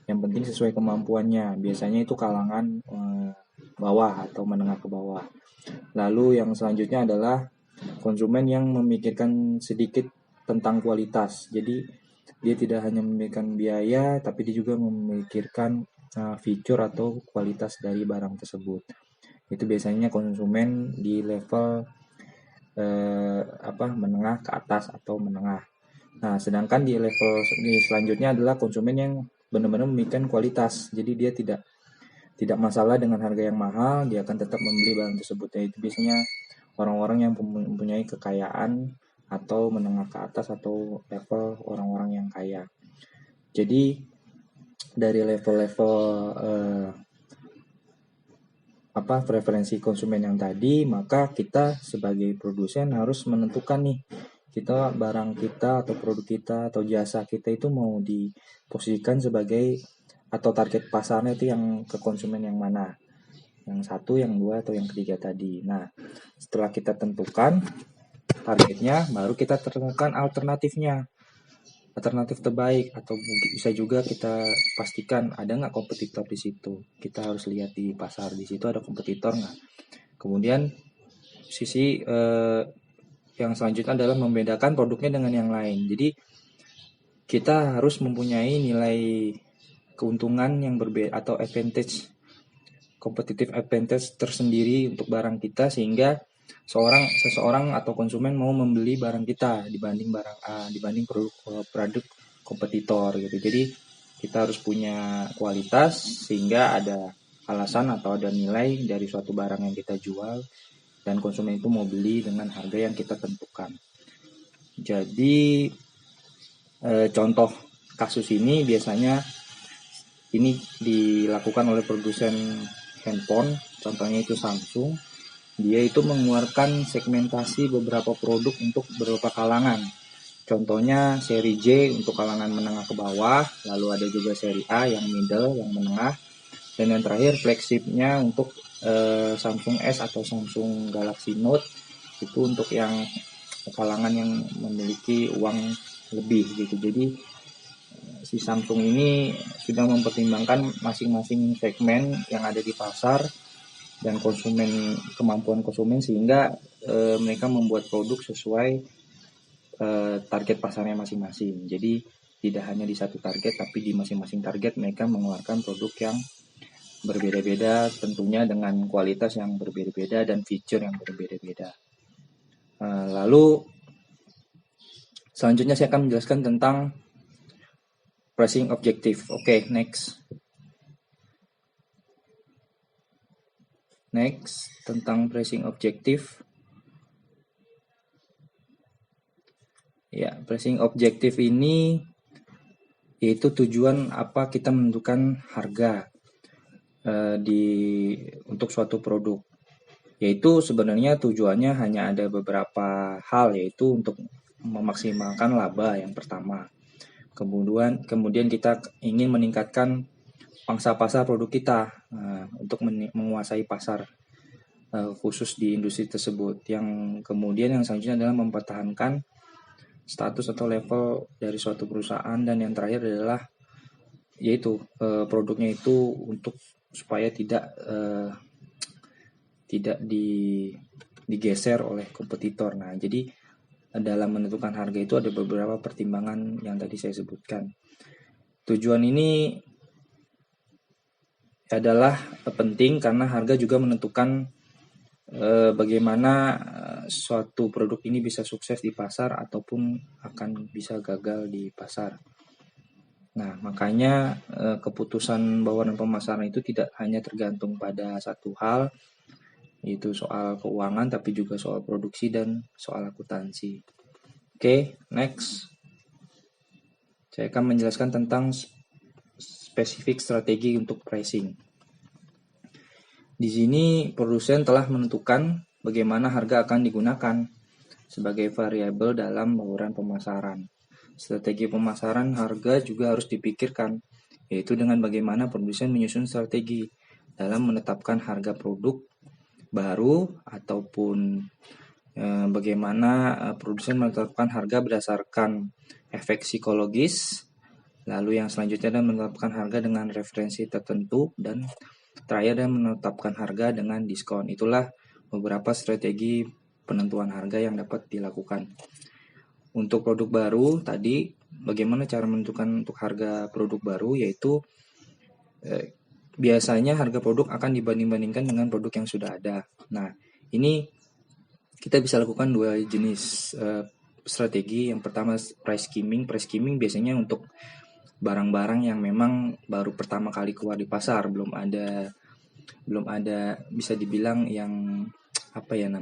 yang penting sesuai kemampuannya. Biasanya itu kalangan bawah atau menengah ke bawah. Lalu yang selanjutnya adalah konsumen yang memikirkan sedikit tentang kualitas. Jadi dia tidak hanya memikirkan biaya, tapi dia juga memikirkan fitur atau kualitas dari barang tersebut. Itu biasanya konsumen di level menengah ke atas atau menengah. Nah, sedangkan di level selanjutnya adalah konsumen yang benar-benar memikirkan kualitas. Jadi dia tidak masalah dengan harga yang mahal, dia akan tetap membeli barang tersebut. Itu biasanya orang-orang yang mempunyai kekayaan atau menengah ke atas atau level orang-orang yang kaya. Jadi dari level-level preferensi konsumen yang tadi, maka kita sebagai produsen harus menentukan nih, kita barang kita atau produk kita atau jasa kita itu mau diposisikan sebagai atau target pasarnya itu yang ke konsumen yang mana, yang 1, yang 2, atau yang ketiga tadi. Nah, setelah kita tentukan targetnya, baru kita tentukan alternatifnya, alternatif terbaik, atau bisa juga kita pastikan ada nggak kompetitor di situ. Kita harus lihat di pasar di situ ada kompetitor nggak. Kemudian sisi yang selanjutnya adalah membedakan produknya dengan yang lain. Jadi kita harus mempunyai nilai keuntungan yang berbeda atau advantage, competitive advantage tersendiri untuk barang kita, sehingga seseorang atau konsumen mau membeli barang kita dibanding produk kompetitor gitu. Jadi kita harus punya kualitas sehingga ada alasan atau ada nilai dari suatu barang yang kita jual dan konsumen itu mau beli dengan harga yang kita tentukan. Jadi contoh kasus ini biasanya ini dilakukan oleh produsen handphone, contohnya itu Samsung. Dia itu mengeluarkan segmentasi beberapa produk untuk beberapa kalangan. Contohnya seri J untuk kalangan menengah ke bawah, lalu ada juga seri A yang middle, yang menengah, dan yang terakhir flagshipnya untuk Samsung S atau Samsung Galaxy Note, itu untuk yang kalangan yang memiliki uang lebih gitu. Jadi si Samsung ini sudah mempertimbangkan masing-masing segmen yang ada di pasar dan kemampuan konsumen, sehingga mereka membuat produk sesuai target pasarnya masing-masing. Jadi tidak hanya di satu target, tapi di masing-masing target mereka mengeluarkan produk yang berbeda-beda, tentunya dengan kualitas yang berbeda-beda dan feature yang berbeda-beda. Lalu selanjutnya saya akan menjelaskan tentang pricing objective. Oke, next tentang pricing objective. Ya, pricing objective ini yaitu tujuan apa kita menentukan harga untuk suatu produk. Yaitu sebenarnya tujuannya hanya ada beberapa hal, yaitu untuk memaksimalkan laba yang pertama. Kemudian kita ingin meningkatkan pangsa pasar produk kita untuk menguasai pasar khusus di industri tersebut. Yang selanjutnya adalah mempertahankan status atau level dari suatu perusahaan, dan yang terakhir adalah yaitu produknya itu untuk supaya tidak digeser oleh kompetitor. Nah, jadi dalam menentukan harga itu ada beberapa pertimbangan yang tadi saya sebutkan. Tujuan ini adalah penting karena harga juga menentukan bagaimana suatu produk ini bisa sukses di pasar ataupun akan bisa gagal di pasar. Nah, makanya keputusan bawahan pemasaran itu tidak hanya tergantung pada satu hal, yaitu soal keuangan, tapi juga soal produksi dan soal akuntansi. Oke, next. Saya akan menjelaskan tentang spesifik strategi untuk pricing. Di sini produsen telah menentukan bagaimana harga akan digunakan sebagai variabel dalam bauran pemasaran. Strategi pemasaran harga juga harus dipikirkan, yaitu dengan bagaimana produsen menyusun strategi dalam menetapkan harga produk baru ataupun bagaimana produsen menetapkan harga berdasarkan efek psikologis. Lalu yang selanjutnya adalah menetapkan harga dengan referensi tertentu, dan terakhir adalah menetapkan harga dengan diskon. Itulah beberapa strategi penentuan harga yang dapat dilakukan. Untuk produk baru tadi, bagaimana cara menentukan untuk harga produk baru, yaitu biasanya harga produk akan dibanding-bandingkan dengan produk yang sudah ada. Nah, ini kita bisa lakukan dua jenis strategi. Yang pertama price skimming. Price skimming biasanya untuk barang-barang yang memang baru pertama kali keluar di pasar, belum ada bisa dibilang yang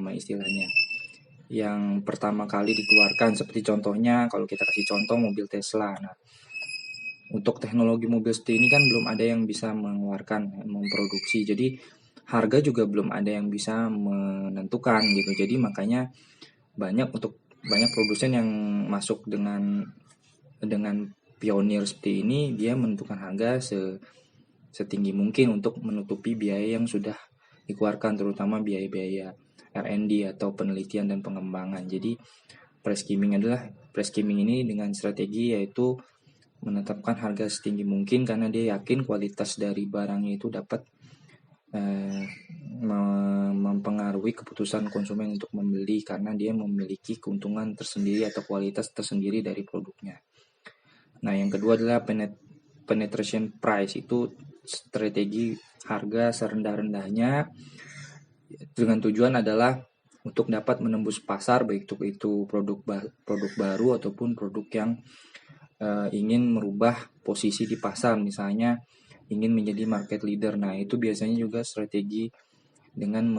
istilahnya yang pertama kali dikeluarkan, seperti contohnya kalau kita kasih contoh mobil Tesla. Nah, untuk teknologi mobil seperti ini kan belum ada yang bisa memproduksi, jadi harga juga belum ada yang bisa menentukan gitu. Jadi makanya banyak produsen yang masuk dengan pionir seperti ini, dia menentukan harga setinggi mungkin untuk menutupi biaya yang sudah dikeluarkan, terutama biaya-biaya R&D atau penelitian dan pengembangan. Jadi price skimming ini dengan strategi yaitu menetapkan harga setinggi mungkin karena dia yakin kualitas dari barangnya itu dapat mempengaruhi mempengaruhi keputusan konsumen untuk membeli karena dia memiliki keuntungan tersendiri atau kualitas tersendiri dari produknya. Nah, yang kedua adalah penetration price, itu strategi harga serendah-rendahnya dengan tujuan adalah untuk dapat menembus pasar, baik itu produk baru ataupun produk yang ingin merubah posisi di pasar, misalnya ingin menjadi market leader. Nah, itu biasanya juga strategi dengan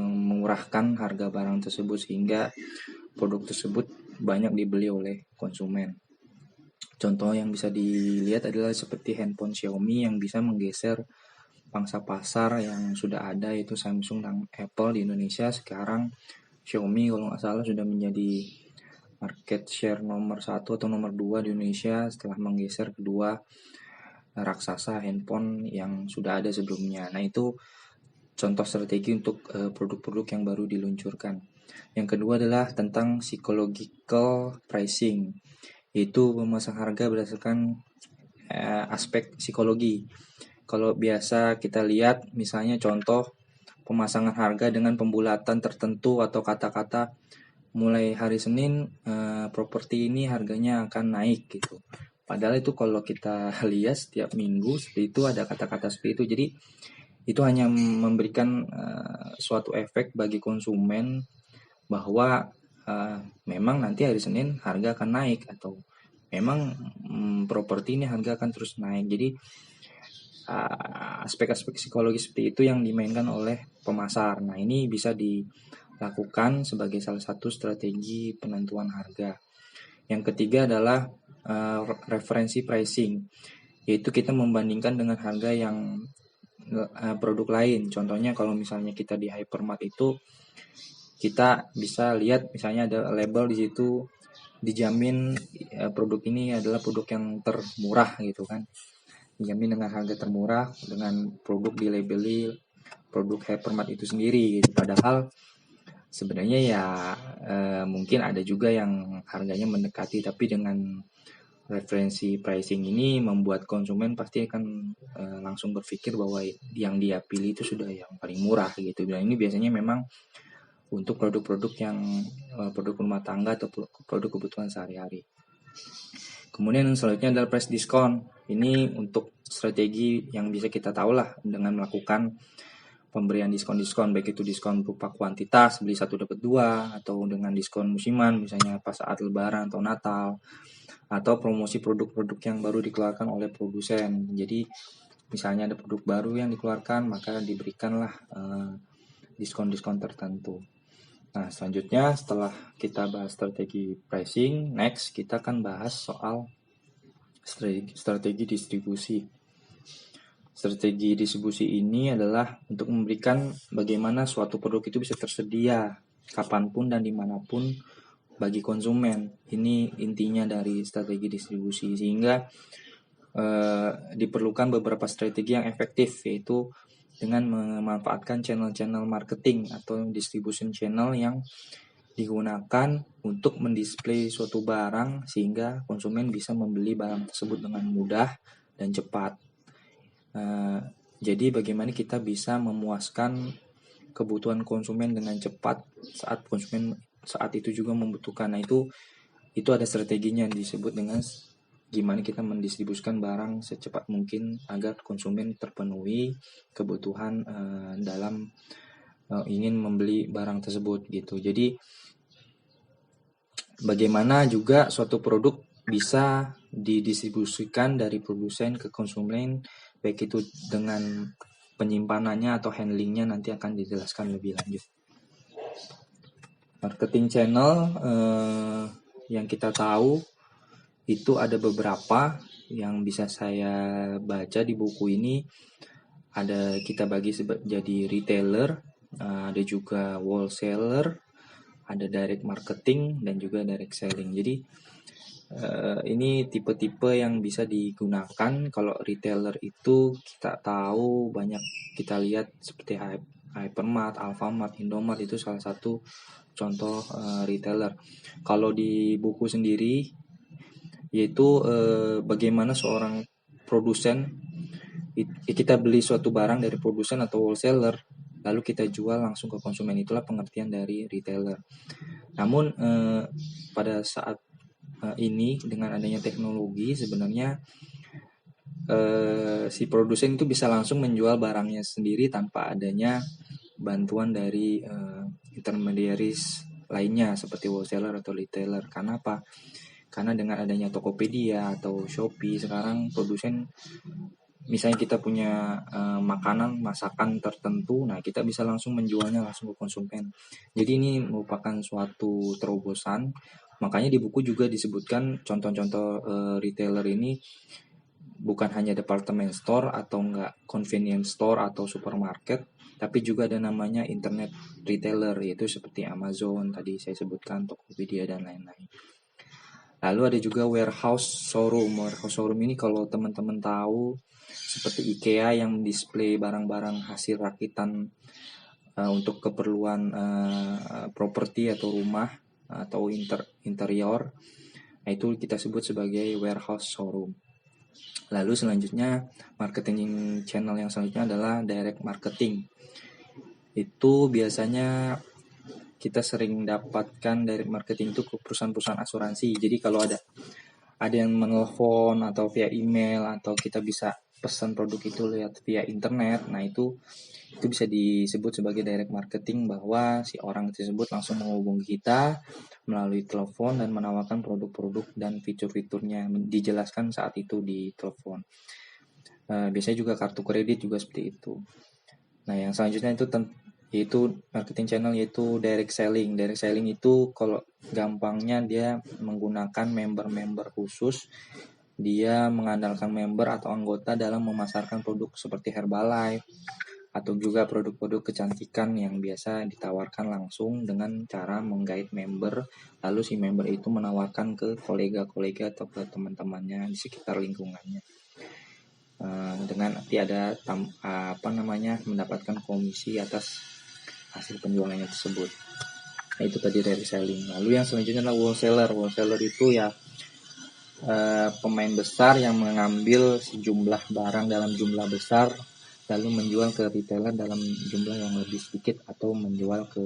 mengurahkan harga barang tersebut sehingga produk tersebut banyak dibeli oleh konsumen. Contoh yang bisa dilihat adalah seperti handphone Xiaomi yang bisa menggeser pangsa pasar yang sudah ada, yaitu Samsung dan Apple di Indonesia. Sekarang Xiaomi kalau nggak salah sudah menjadi market share nomor 1 atau nomor 2 di Indonesia setelah menggeser kedua raksasa handphone yang sudah ada sebelumnya. Nah, itu contoh strategi untuk produk-produk yang baru diluncurkan. Yang kedua adalah tentang psychological pricing, yaitu memasang harga berdasarkan aspek psikologi. Kalau biasa kita lihat misalnya contoh pemasangan harga dengan pembulatan tertentu atau kata-kata mulai hari Senin properti ini harganya akan naik gitu. Padahal itu kalau kita lihat setiap minggu seperti itu ada kata-kata seperti itu. Jadi itu hanya memberikan suatu efek bagi konsumen bahwa memang nanti hari Senin harga akan naik atau memang properti ini harga akan terus naik. Jadi aspek-aspek psikologi seperti itu yang dimainkan oleh pemasar. Nah, ini bisa dilakukan sebagai salah satu strategi penentuan harga. Yang ketiga adalah referensi pricing, yaitu kita membandingkan dengan harga yang produk lain. Contohnya kalau misalnya kita di hypermart itu kita bisa lihat misalnya ada label di situ dijamin produk ini adalah produk yang termurah gitu kan. Dijamin dengan harga termurah dengan produk dilabeli produk hypermart itu sendiri gitu. Padahal sebenarnya ya mungkin ada juga yang harganya mendekati, tapi dengan referensi pricing ini membuat konsumen pasti akan langsung berpikir bahwa yang dia pilih itu sudah yang paling murah gitu. Dan ini biasanya memang untuk produk-produk yang produk rumah tangga atau produk kebutuhan sehari-hari. Kemudian yang selanjutnya adalah price discount. Ini untuk strategi yang bisa kita tahu lah dengan melakukan pemberian diskon-diskon, baik itu diskon berupa kuantitas, beli 1 dapat 2, atau dengan diskon musiman misalnya pas saat lebaran atau Natal, atau promosi produk-produk yang baru dikeluarkan oleh produsen. Jadi misalnya ada produk baru yang dikeluarkan, maka diberikanlah diskon-diskon tertentu. Nah, selanjutnya setelah kita bahas strategi pricing, next kita akan bahas soal strategi distribusi. Strategi distribusi ini adalah untuk memberikan bagaimana suatu produk itu bisa tersedia kapanpun dan dimanapun bagi konsumen. Ini intinya dari strategi distribusi, sehingga diperlukan beberapa strategi yang efektif, yaitu dengan memanfaatkan channel-channel marketing atau distribution channel yang digunakan untuk mendisplay suatu barang sehingga konsumen bisa membeli barang tersebut dengan mudah dan cepat. Jadi bagaimana kita bisa memuaskan kebutuhan konsumen dengan cepat saat konsumen saat itu juga membutuhkan. Nah, itu ada strateginya disebut dengan gimana kita mendistribusikan barang secepat mungkin agar konsumen terpenuhi kebutuhan dalam ingin membeli barang tersebut gitu. Jadi bagaimana juga suatu produk bisa didistribusikan dari produsen ke konsumen, baik itu dengan penyimpanannya atau handlingnya nanti akan dijelaskan lebih lanjut. Marketing channel yang kita tahu itu ada beberapa yang bisa saya baca di buku ini. Ada kita bagi jadi retailer, ada juga wholesaler, ada direct marketing dan juga direct selling. Jadi ini tipe-tipe yang bisa digunakan. Kalau retailer itu kita tahu banyak, kita lihat seperti Hypermart, Alfamart, Indomart itu salah satu contoh retailer. Kalau di buku sendiri yaitu bagaimana seorang produsen, kita beli suatu barang dari produsen atau wholesaler, lalu kita jual langsung ke konsumen. Itulah pengertian dari retailer. Namun pada saat ini dengan adanya teknologi sebenarnya si produsen itu bisa langsung menjual barangnya sendiri tanpa adanya bantuan dari intermediaries lainnya seperti wholesaler atau retailer. Karena apa? Karena dengan adanya Tokopedia atau Shopee sekarang produsen, misalnya kita punya makanan masakan tertentu, nah kita bisa langsung menjualnya langsung ke konsumen. Jadi ini merupakan suatu terobosan. Makanya di buku juga disebutkan contoh-contoh retailer ini bukan hanya department store atau enggak convenience store atau supermarket, tapi juga ada namanya internet retailer, yaitu seperti Amazon tadi saya sebutkan, Tokopedia dan lain-lain. Lalu ada juga warehouse showroom. Warehouse showroom ini kalau teman-teman tahu seperti IKEA yang display barang-barang hasil rakitan untuk keperluan properti atau rumah atau interior. Nah, itu kita sebut sebagai warehouse showroom. Lalu selanjutnya marketing channel yang selanjutnya adalah direct marketing. Itu biasanya kita sering dapatkan direct marketing itu ke perusahaan-perusahaan asuransi. Jadi kalau ada yang menelpon atau via email atau kita bisa pesan produk itu lihat via internet, nah itu bisa disebut sebagai direct marketing, bahwa si orang tersebut langsung menghubungi kita melalui telepon dan menawarkan produk-produk dan fitur-fiturnya, dijelaskan saat itu di telepon. Biasanya juga kartu kredit juga seperti itu. Nah yang selanjutnya yaitu marketing channel, yaitu direct selling. Direct selling itu kalau gampangnya dia menggunakan member-member khusus. Dia mengandalkan member atau anggota dalam memasarkan produk seperti Herbalife atau juga produk-produk kecantikan yang biasa ditawarkan langsung dengan cara menggait member, lalu si member itu menawarkan ke kolega-kolega atau ke teman-temannya di sekitar lingkungannya. Dengan nanti ada mendapatkan komisi atas hasil penjualannya tersebut. Nah, itu tadi dari selling. Lalu yang selanjutnya adalah wholesaler. Wholesaler itu ya pemain besar yang mengambil sejumlah barang dalam jumlah besar lalu menjual ke retailer dalam jumlah yang lebih sedikit atau menjual ke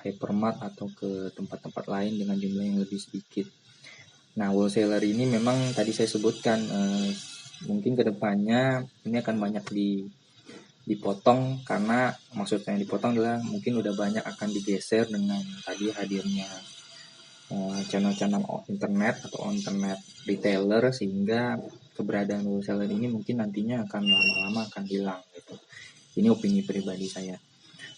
hypermart atau ke tempat-tempat lain dengan jumlah yang lebih sedikit. Nah, wholesaler ini memang tadi saya sebutkan mungkin kedepannya ini akan banyak dipotong, karena maksudnya dipotong adalah mungkin udah banyak akan digeser dengan tadi hadirnya channel-channel internet atau internet retailer, sehingga keberadaan wholesaler ini mungkin nantinya akan lama-lama akan hilang gitu. Ini opini pribadi saya.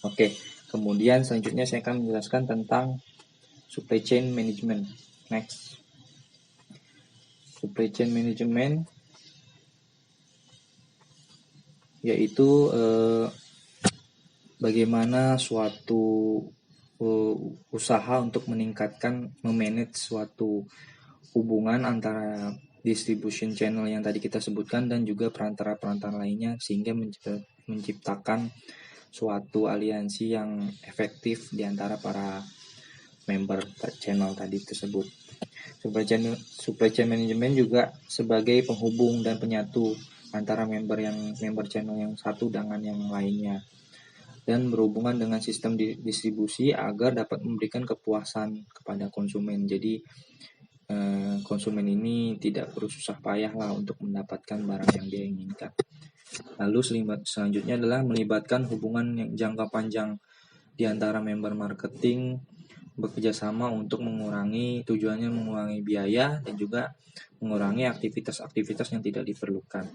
Oke, kemudian selanjutnya saya akan menjelaskan tentang supply chain management. Next. Supply chain management yaitu bagaimana suatu usaha untuk meningkatkan memanage suatu hubungan antara distribution channel yang tadi kita sebutkan dan juga perantara-perantara lainnya, sehingga menciptakan suatu aliansi yang efektif di antara para member channel tadi tersebut. Supply chain management juga sebagai penghubung dan penyatu antara member channel yang satu dengan yang lainnya, dan berhubungan dengan sistem distribusi agar dapat memberikan kepuasan kepada konsumen. Jadi konsumen ini tidak perlu susah payah lah untuk mendapatkan barang yang dia inginkan. Lalu selanjutnya adalah melibatkan hubungan yang jangka panjang di antara member marketing, bekerjasama untuk tujuannya mengurangi biaya dan juga mengurangi aktivitas-aktivitas yang tidak diperlukan.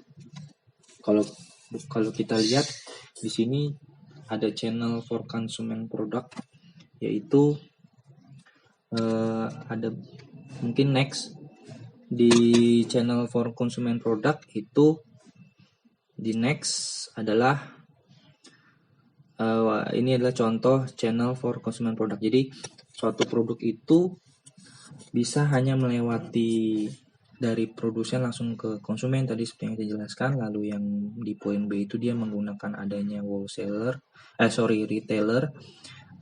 Kalau kita lihat di sini ada channel for consumer product, yaitu ada mungkin next di channel for consumer product itu di next adalah ini adalah contoh channel for consumer product. Jadi suatu produk itu bisa hanya melewati dari produsen langsung ke konsumen tadi seperti yang saya jelaskan. Lalu yang di poin B itu dia menggunakan adanya retailer.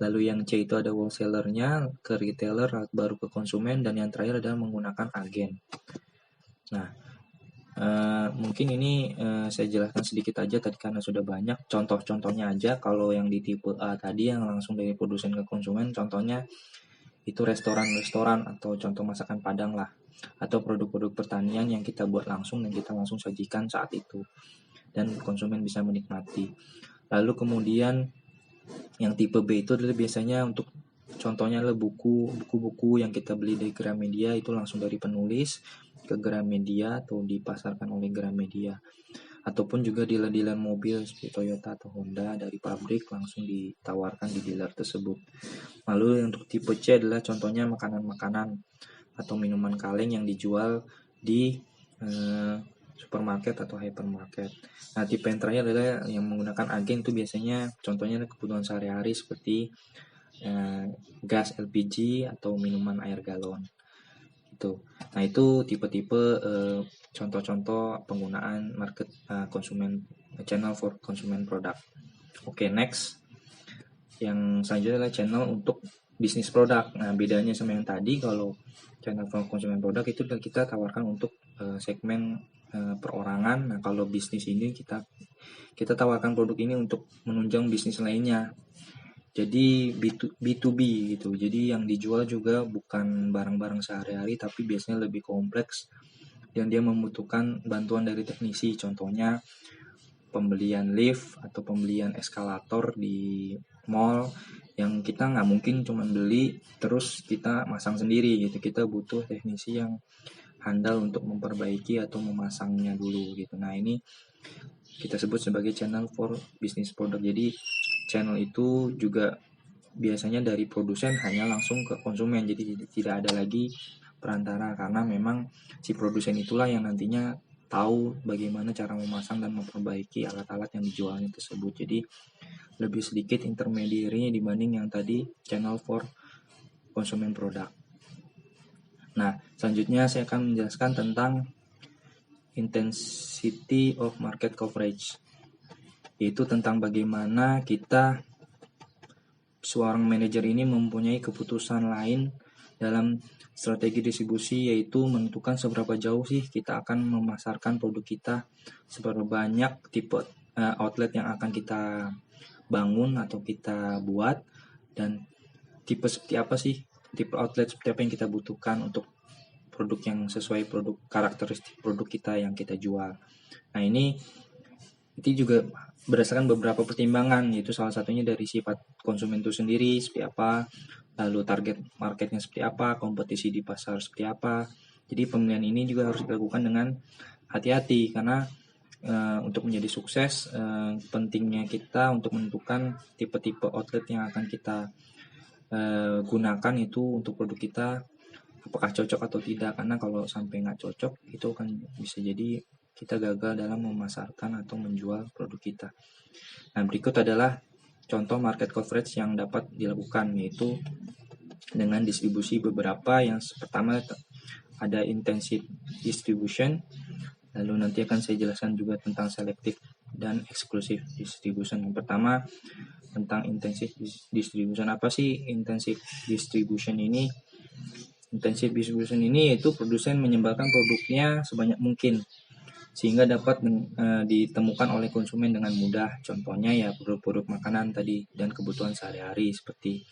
Lalu yang C itu ada wholesalernya ke retailer baru ke konsumen, dan yang terakhir adalah menggunakan agen. Nah, Mungkin ini saya jelaskan sedikit aja tadi karena sudah banyak contoh-contohnya aja. Kalau yang di tipe A tadi yang langsung dari produsen ke konsumen, contohnya itu restoran-restoran atau contoh masakan Padang lah, atau produk-produk pertanian yang kita buat langsung dan kita langsung sajikan saat itu dan konsumen bisa menikmati. Lalu kemudian yang tipe B itu adalah biasanya untuk contohnya adalah buku-buku yang kita beli dari Gramedia, itu langsung dari penulis ke Gramedia atau dipasarkan oleh Gramedia, ataupun juga dealer-dealer mobil seperti Toyota atau Honda dari pabrik langsung ditawarkan di dealer tersebut. Lalu untuk tipe C adalah contohnya makanan-makanan atau minuman kaleng yang dijual di supermarket atau hypermarket. Nah, tipe yang terakhir adalah yang menggunakan agen, itu biasanya contohnya kebutuhan sehari-hari seperti gas LPG atau minuman air galon. Nah, itu tipe-tipe contoh-contoh penggunaan market konsumen channel for consumer product. Oke, next. Yang selanjutnya adalah channel untuk bisnis produk. Nah, bedanya sama yang tadi, kalau channel for consumer product itu kita tawarkan untuk segmen perorangan. Nah, kalau bisnis ini kita tawarkan produk ini untuk menunjang bisnis lainnya. Jadi B2B gitu. Jadi yang dijual juga bukan barang-barang sehari-hari, tapi biasanya lebih kompleks dan dia membutuhkan bantuan dari teknisi. Contohnya pembelian lift atau pembelian eskalator di mall yang kita nggak mungkin cuma beli terus kita masang sendiri gitu. Kita butuh teknisi yang handal untuk memperbaiki atau memasangnya dulu gitu. Nah, ini kita sebut sebagai channel for business product. Jadi channel itu juga biasanya dari produsen hanya langsung ke konsumen, jadi tidak ada lagi perantara, karena memang si produsen itulah yang nantinya tahu bagaimana cara memasang dan memperbaiki alat-alat yang dijualnya tersebut. Jadi lebih sedikit intermediary dibanding yang tadi channel for consumer product. Nah, selanjutnya saya akan menjelaskan tentang intensity of market coverage, yaitu tentang bagaimana kita seorang manajer ini mempunyai keputusan lain dalam strategi distribusi, yaitu menentukan seberapa jauh sih kita akan memasarkan produk kita, seberapa banyak tipe outlet yang akan kita bangun atau kita buat, dan tipe seperti apa sih, tipe outlet seperti apa yang kita butuhkan untuk produk yang sesuai produk karakteristik produk kita yang kita jual. Nah, ini itu juga berdasarkan beberapa pertimbangan, yaitu salah satunya dari sifat konsumen itu sendiri seperti apa, lalu target marketnya seperti apa, kompetisi di pasar seperti apa. Jadi pemilihan ini juga harus dilakukan dengan hati-hati, karena untuk menjadi sukses pentingnya kita untuk menentukan tipe-tipe outlet yang akan kita gunakan itu untuk produk kita apakah cocok atau tidak. Karena kalau sampai nggak cocok itu akan bisa jadi kita gagal dalam memasarkan atau menjual produk kita. Nah, berikut adalah contoh market coverage yang dapat dilakukan, yaitu dengan distribusi beberapa. Yang pertama ada intensive distribution, lalu nanti akan saya jelaskan juga tentang selective dan exclusive distribution. Yang pertama tentang intensive distribution. Apa sih intensive distribution ini? Intensive distribution ini yaitu produsen menyebarkan produknya sebanyak mungkin sehingga dapat ditemukan oleh konsumen dengan mudah. Contohnya ya produk-produk makanan tadi dan kebutuhan sehari-hari seperti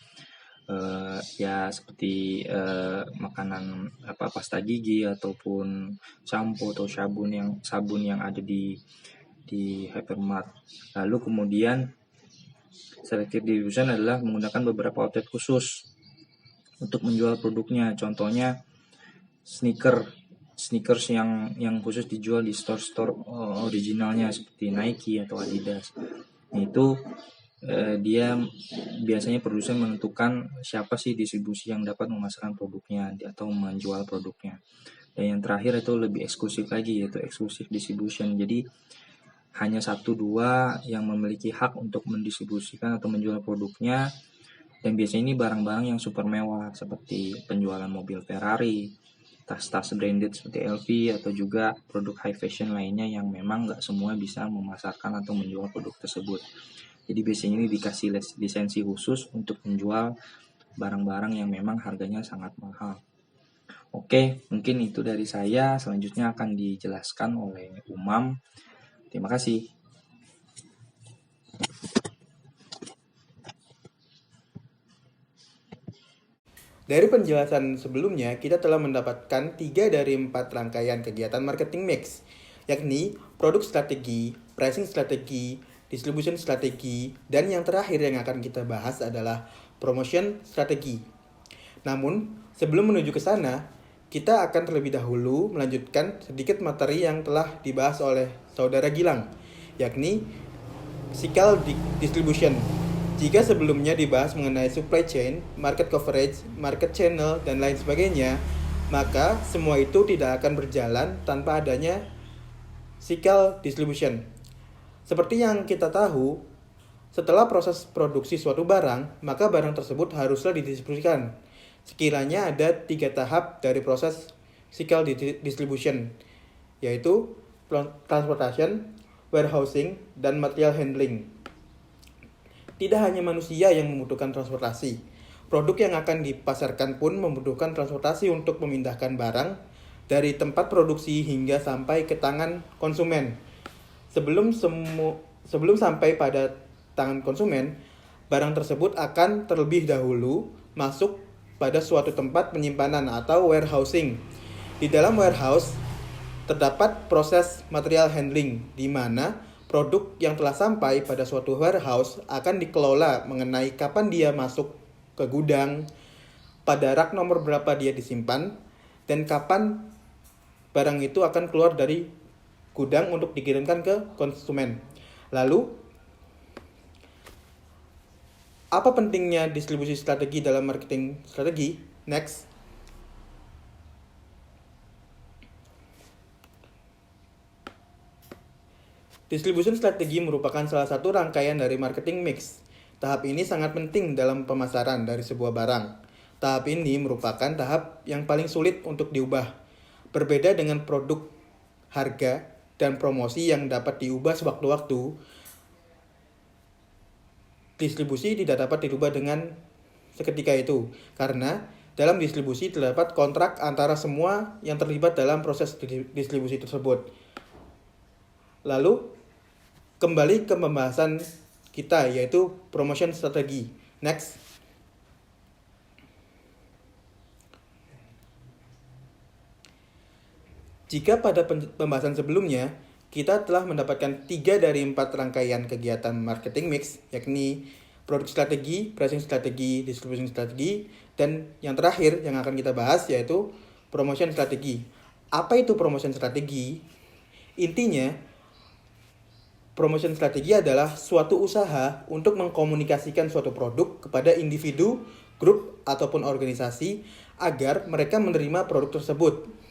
makanan pasta gigi ataupun sampo atau sabun yang ada di hypermart. Lalu kemudian selective distribution adalah menggunakan beberapa outlet khusus untuk menjual produknya. Contohnya sneakers yang khusus dijual di store originalnya seperti Nike atau Adidas. Itu dia biasanya produsen menentukan siapa sih distribusi yang dapat memasarkan produknya atau menjual produknya. Dan yang terakhir itu lebih eksklusif lagi, yaitu exclusive distribution. Jadi hanya 1-2 yang memiliki hak untuk mendistribusikan atau menjual produknya, dan biasanya ini barang-barang yang super mewah seperti penjualan mobil Ferrari, tas-tas branded seperti LV, atau juga produk high fashion lainnya yang memang nggak semua bisa memasarkan atau menjual produk tersebut. Jadi biasanya ini dikasih lisensi khusus untuk menjual barang-barang yang memang harganya sangat mahal. Oke, mungkin itu dari saya. Selanjutnya akan dijelaskan oleh Umam. Terima kasih. Dari penjelasan sebelumnya, kita telah mendapatkan 3 dari 4 rangkaian kegiatan marketing mix, yakni produk strategi, pricing strategi, distribution strategi, dan yang terakhir yang akan kita bahas adalah promotion strategi. Namun, sebelum menuju ke sana, kita akan terlebih dahulu melanjutkan sedikit materi yang telah dibahas oleh Saudara Gilang, yakni cycle distribution. Jika sebelumnya dibahas mengenai supply chain, market coverage, market channel, dan lain sebagainya, maka semua itu tidak akan berjalan tanpa adanya cycle distribution. Seperti yang kita tahu, setelah proses produksi suatu barang, maka barang tersebut haruslah didistribusikan. Sekiranya ada 3 tahap dari proses cycle distribution, yaitu transportation, warehousing, dan material handling. Tidak hanya manusia yang membutuhkan transportasi. Produk yang akan dipasarkan pun membutuhkan transportasi untuk memindahkan barang dari tempat produksi hingga sampai ke tangan konsumen. Sebelum sampai pada tangan konsumen, barang tersebut akan terlebih dahulu masuk pada suatu tempat penyimpanan atau warehousing. Di dalam warehouse terdapat proses material handling, di mana produk yang telah sampai pada suatu warehouse akan dikelola mengenai kapan dia masuk ke gudang, pada rak nomor berapa dia disimpan, dan kapan barang itu akan keluar dari gudang untuk dikirimkan ke konsumen. Lalu, apa pentingnya distribusi strategi dalam marketing strategi? Next. Distribution strategi merupakan salah satu rangkaian dari marketing mix. Tahap ini sangat penting dalam pemasaran dari sebuah barang. Tahap ini merupakan tahap yang paling sulit untuk diubah. Berbeda dengan produk, harga, dan promosi yang dapat diubah sewaktu-waktu, distribusi tidak dapat dirubah dengan seketika itu. Karena dalam distribusi terdapat kontrak antara semua yang terlibat dalam proses distribusi tersebut. Lalu, kembali ke pembahasan kita, yaitu promotion strategi. Next. Jika pada pembahasan sebelumnya, kita telah mendapatkan 3 dari 4 rangkaian kegiatan marketing mix, yakni produk strategi, pricing strategi, distribution strategi, dan yang terakhir yang akan kita bahas yaitu promotion strategi. Apa itu promotion strategi? Intinya, promotion strategi adalah suatu usaha untuk mengkomunikasikan suatu produk kepada individu, grup, ataupun organisasi agar mereka menerima produk tersebut.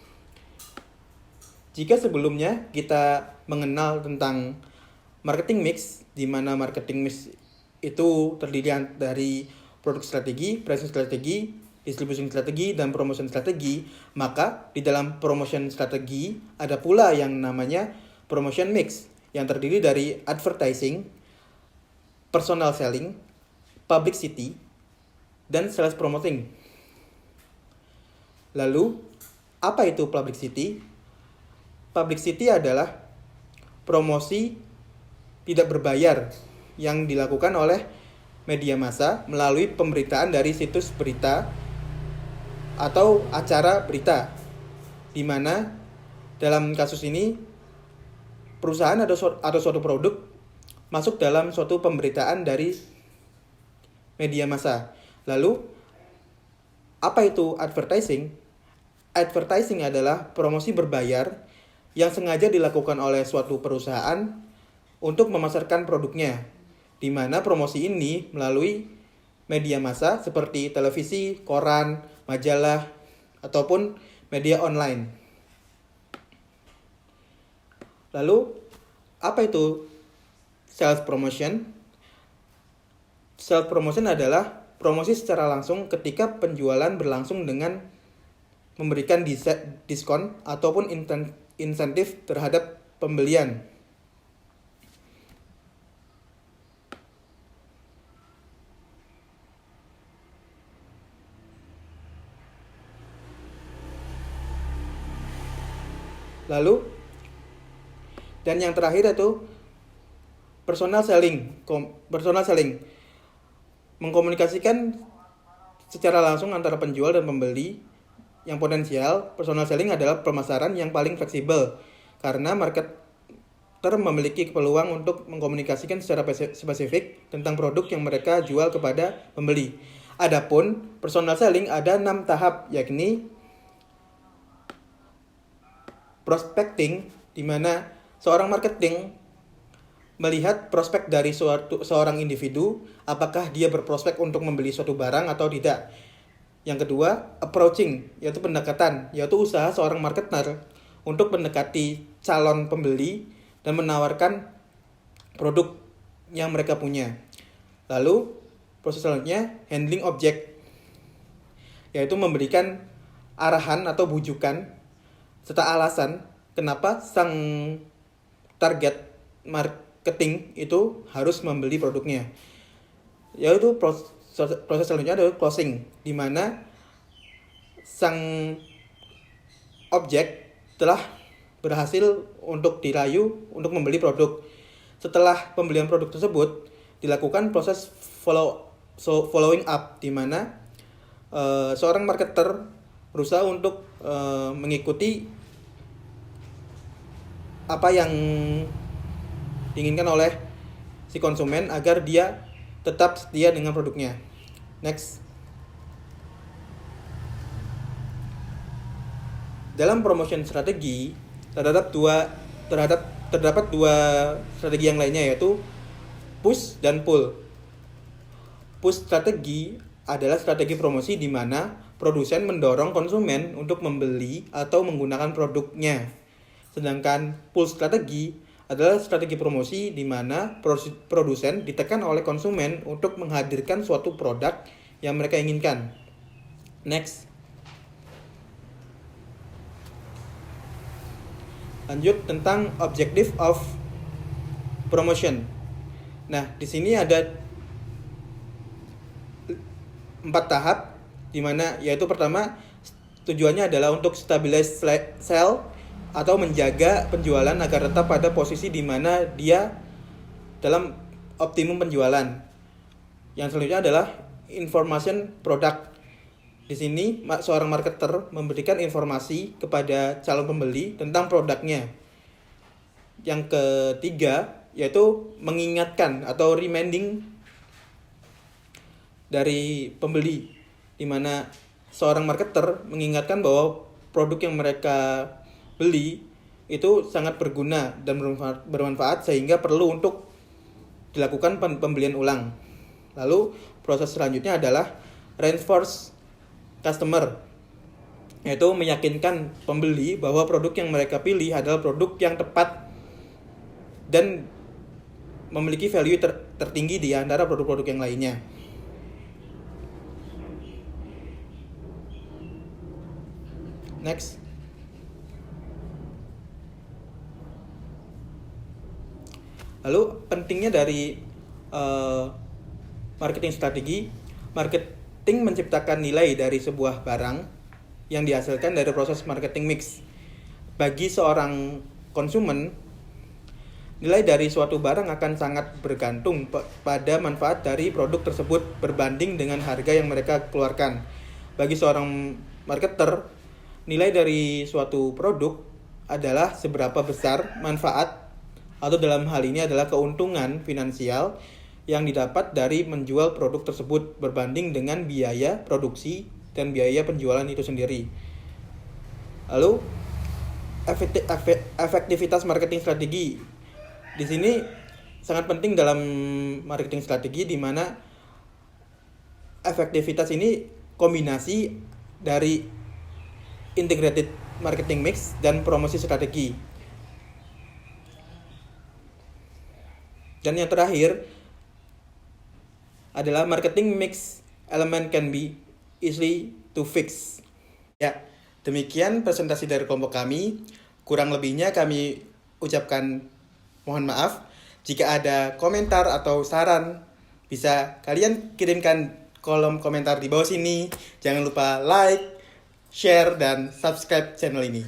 Jika sebelumnya kita mengenal tentang marketing mix, di mana marketing mix itu terdiri dari produk strategi, pricing strategi, distribution strategi, dan promotion strategi, maka di dalam promotion strategi ada pula yang namanya promotion mix, yang terdiri dari advertising, personal selling, publicity, dan sales promoting. Lalu, apa itu publicity? Publicity adalah promosi tidak berbayar yang dilakukan oleh media massa melalui pemberitaan dari situs berita atau acara berita, di mana dalam kasus ini perusahaan atau suatu produk masuk dalam suatu pemberitaan dari media massa. Lalu, apa itu advertising? Advertising adalah promosi berbayar yang sengaja dilakukan oleh suatu perusahaan untuk memasarkan produknya, di mana promosi ini melalui media massa seperti televisi, koran, majalah, ataupun media online. Lalu, apa itu sales promotion? Sales promotion adalah promosi secara langsung ketika penjualan berlangsung dengan memberikan diskon ataupun insentif terhadap pembelian. Lalu dan yang terakhir itu personal selling. Personal selling mengkomunikasikan secara langsung antara penjual dan pembeli yang potensial. Personal selling adalah pemasaran yang paling fleksibel karena marketer memiliki peluang untuk mengkomunikasikan secara spesifik tentang produk yang mereka jual kepada pembeli. Adapun personal selling ada 6 tahap, yakni prospecting, di mana seorang marketing melihat prospek dari seorang individu, apakah dia berprospek untuk membeli suatu barang atau tidak. Yang kedua, approaching, yaitu pendekatan, yaitu usaha seorang marketer untuk mendekati calon pembeli dan menawarkan produk yang mereka punya. Lalu, proses selanjutnya, handling object, yaitu memberikan arahan atau bujukan serta alasan kenapa sang target marketing itu harus membeli produknya. Yaitu proses selanjutnya adalah closing, di mana sang objek telah berhasil untuk dirayu untuk membeli produk. Setelah pembelian produk tersebut, dilakukan proses following up, di mana seorang marketer berusaha untuk mengikuti apa yang diinginkan oleh si konsumen agar dia tetap setia dengan produknya. Next. Dalam promotion strategi terdapat dua strategi yang lainnya, yaitu push dan pull. Push strategi adalah strategi promosi di mana produsen mendorong konsumen untuk membeli atau menggunakan produknya. Sedangkan pull strategi adalah strategi promosi di mana produsen ditekan oleh konsumen untuk menghadirkan suatu produk yang mereka inginkan. Next. Lanjut tentang objective of promotion. Nah, di sini ada 4 tahap, di mana yaitu pertama, tujuannya adalah untuk stabilize sell atau menjaga penjualan agar tetap pada posisi di mana dia dalam optimum penjualan. Yang selanjutnya adalah information product. Di sini seorang marketer memberikan informasi kepada calon pembeli tentang produknya. Yang ketiga yaitu mengingatkan atau reminding dari pembeli, di mana seorang marketer mengingatkan bahwa produk yang mereka beli itu sangat berguna dan bermanfaat sehingga perlu untuk dilakukan pembelian ulang. Lalu proses selanjutnya adalah reinforce customer, yaitu meyakinkan pembeli bahwa produk yang mereka pilih adalah produk yang tepat dan memiliki value tertinggi di antara produk-produk yang lainnya. Next. Lalu pentingnya dari marketing strategi. Marketing menciptakan nilai dari sebuah barang yang dihasilkan dari proses marketing mix. Bagi seorang konsumen, nilai dari suatu barang akan sangat bergantung pada manfaat dari produk tersebut berbanding dengan harga yang mereka keluarkan. Bagi seorang marketer, nilai dari suatu produk adalah seberapa besar manfaat atau dalam hal ini adalah keuntungan finansial yang didapat dari menjual produk tersebut berbanding dengan biaya produksi dan biaya penjualan itu sendiri. Lalu efektivitas marketing strategi. Di sini sangat penting dalam marketing strategi, di mana efektivitas ini kombinasi dari integrated marketing mix dan promosi strategi. Dan yang terakhir adalah marketing mix element can be easily to fix. Ya, demikian presentasi dari kelompok kami. Kurang lebihnya kami ucapkan mohon maaf. Jika ada komentar atau saran, bisa kalian kirimkan kolom komentar di bawah sini. Jangan lupa like, share, dan subscribe channel ini.